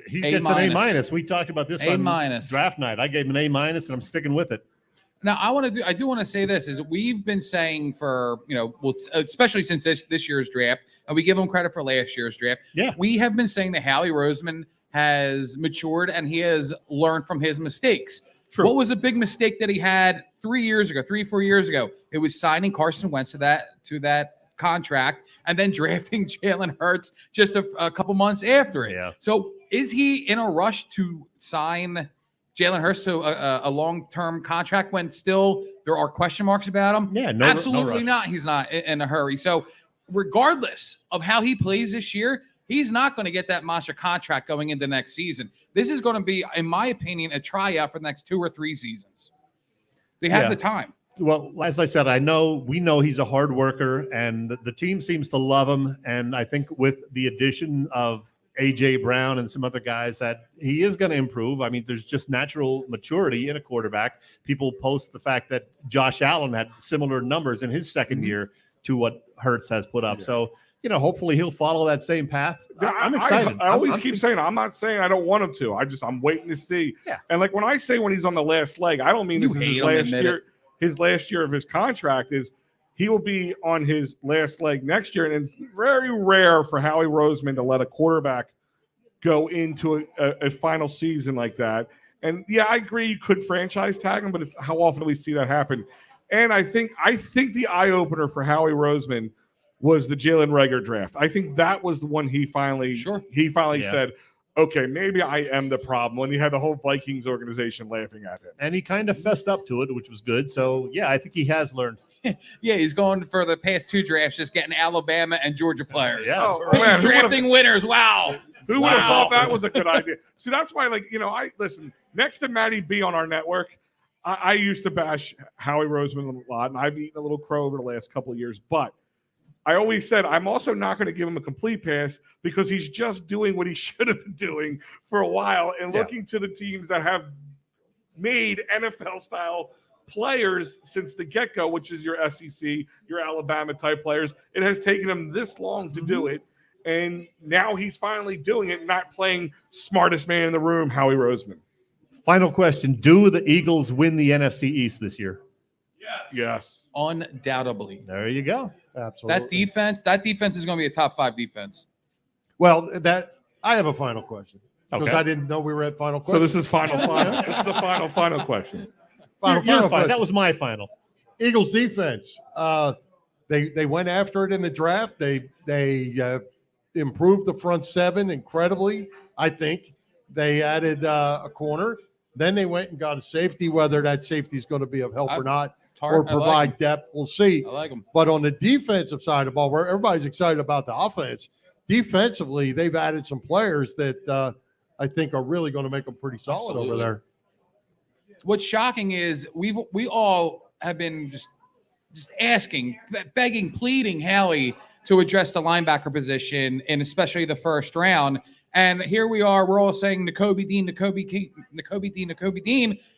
He gets an A-. We talked about this on draft night. I gave him an A-, and I'm sticking with it. Now, I do want to say this is we've been saying for, especially since this year's draft, and we give him credit for last year's draft. Yeah. We have been saying that Howie Roseman has matured and he has learned from his mistakes. True. What was a big mistake that he had 3 or 4 years ago? It was signing Carson Wentz to that contract and then drafting Jalen Hurts just a couple months after it. Yeah. So is he in a rush to sign Jalen Hurts to a long-term contract when still there are question marks about him? Yeah, absolutely not. He's not in a hurry. So regardless of how he plays this year, he's not going to get that monster contract going into next season. This is going to be, in my opinion, a tryout for the next 2 or 3 seasons. They have the time. Well, as I said, we know he's a hard worker, and the team seems to love him. And I think with the addition of A.J. Brown and some other guys that he is going to improve. I mean, there's just natural maturity in a quarterback. People post the fact that Josh Allen had similar numbers in his second year to what Hurts has put up. Yeah. So, hopefully he'll follow that same path. I'm excited. I always keep saying, I'm not saying I don't want him to. I'm waiting to see. Yeah. And like when I say when he's on the last leg, I don't mean this is his last year. His last year of his contract is he will be on his last leg next year. And it's very rare for Howie Roseman to let a quarterback go into a final season like that. And yeah, I agree you could franchise tag him, but how often do we see that happen? And I think the eye opener for Howie Roseman was the Jalen Reagor draft. I think that was the one he finally said, okay, maybe I am the problem, when he had the whole Vikings organization laughing at him. And he kind of fessed up to it, which was good. So yeah, I think he has learned. Yeah, he's going for the past 2 drafts, just getting Alabama and Georgia players. Yeah, man, drafting winners. Wow. Who would have thought that was a good idea? See, that's why, I listen, next to Matty B on our network, I used to bash Howie Roseman a lot, and I've eaten a little crow over the last couple of years. But I always said I'm also not going to give him a complete pass because he's just doing what he should have been doing for a while and looking to the teams that have made NFL-style players since the get-go, which is your SEC, your Alabama-type players. It has taken him this long to do it. And now he's finally doing it, not playing smartest man in the room, Howie Roseman. Final question. Do the Eagles win the NFC East this year? Yes. Undoubtedly. There you go. Absolutely. That defense is going to be a top 5 defense. Well, I have a final question. Because Okay. I didn't know we were at final question. So this is final. This is the final question. Final question. That was my final. Eagles defense. They went after it in the draft. They improved the front 7 incredibly. I think they added a corner. Then they went and got a safety. Whether that safety is going to be of help or not, or provide depth, we'll see. I like them. But on the defensive side of the ball, where everybody's excited about the offense, defensively they've added some players that I think are really going to make them pretty solid over there. What's shocking is we all have been just asking, begging, pleading Howie to address the linebacker position, and especially the first round. And here we are, we're all saying Nakobe Dean,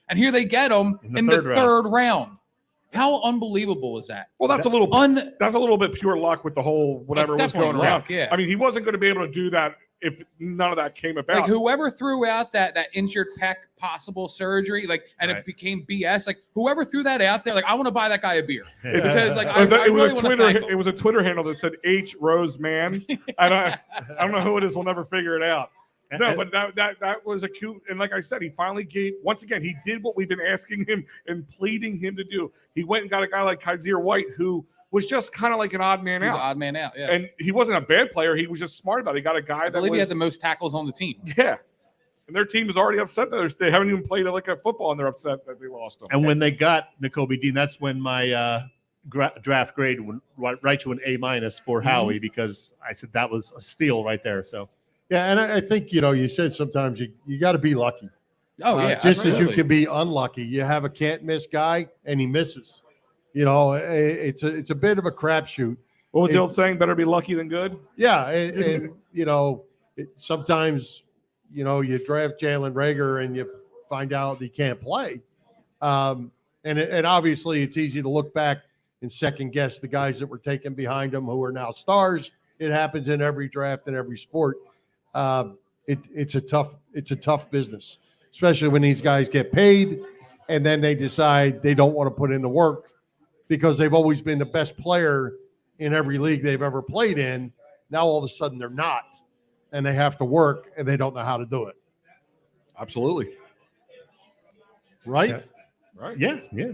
and here they get him in the third round. How unbelievable is that? Well, that's a little bit pure luck with the whole whatever was going around. Yeah. I mean, he wasn't going to be able to do that if none of that came about. Like whoever threw out that injured pec possible surgery, and it became BS. Like whoever threw that out there, I want to buy that guy a beer because it was a Twitter handle that said H Rose Man. I don't know who it is. We'll never figure it out. No, but that was a cute, and like I said, he finally he did what we've been asking him and pleading him to do. He went and got a guy like Kaiser White, who was just kind of like an odd man out. He's an odd man out, yeah. And he wasn't a bad player. He was just smart about it. He got a guy that he had the most tackles on the team. Yeah. And their team is already upset that they haven't even played like a football, and they're upset that they lost him. And when they got Nakobe Dean, that's when my draft grade went right to an A- for Howie, because I said that was a steal right there. So. Yeah, and I think, you said sometimes you got to be lucky. Oh, yeah. Just as you can be unlucky. You have a can't-miss guy, and he misses. It's a bit of a crapshoot. What was the old saying? Better be lucky than good? Yeah, and sometimes, you draft Jalen Reagor and you find out he can't play. And obviously it's easy to look back and second-guess the guys that were taken behind him who are now stars. It happens in every draft and every sport. it's a tough business, especially when these guys get paid and then they decide they don't want to put in the work because they've always been the best player in every league they've ever played in. Now all of a sudden they're not, and they have to work and they don't know how to do it. Absolutely. Right? Yeah. Right. Yeah, yeah.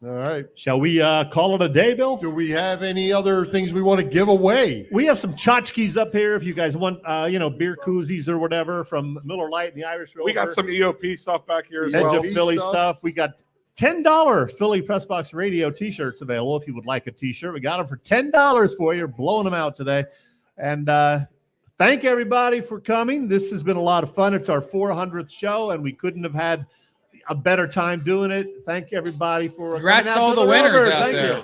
All right. Shall we call it a day, Bill? Do we have any other things we want to give away? We have some tchotchkes up here if you guys want, beer koozies or whatever from Miller Lite and the Irish Rover. We got some EOP stuff back here as Edge well. of Philly stuff. We got $10 Philly Pressbox Radio t-shirts available if you would like a t-shirt. We got them for $10 for you. We're blowing them out today. And thank everybody for coming. This has been a lot of fun. It's our 400th show, and we couldn't have had a better time doing it. Thank everybody for Congrats coming to out all the the winners Rover. out Thank there. you.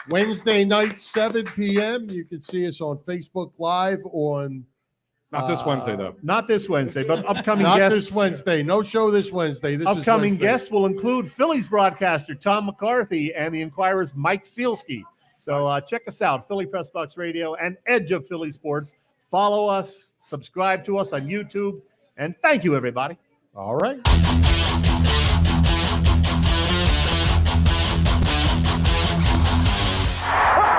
Wednesday night, 7 p.m. You can see us on Facebook Live on Not this Wednesday, though. Not this Wednesday, but upcoming not guests. this Wednesday. No show this Wednesday. This Upcoming is Wednesday. guests will include Phillies broadcaster Tom McCarthy and the Inquirer's Mike Sealski. So check us out, Philly Pressbox Radio and Edge of Philly Sports. Follow us, subscribe to us on YouTube, and thank you, everybody. All right.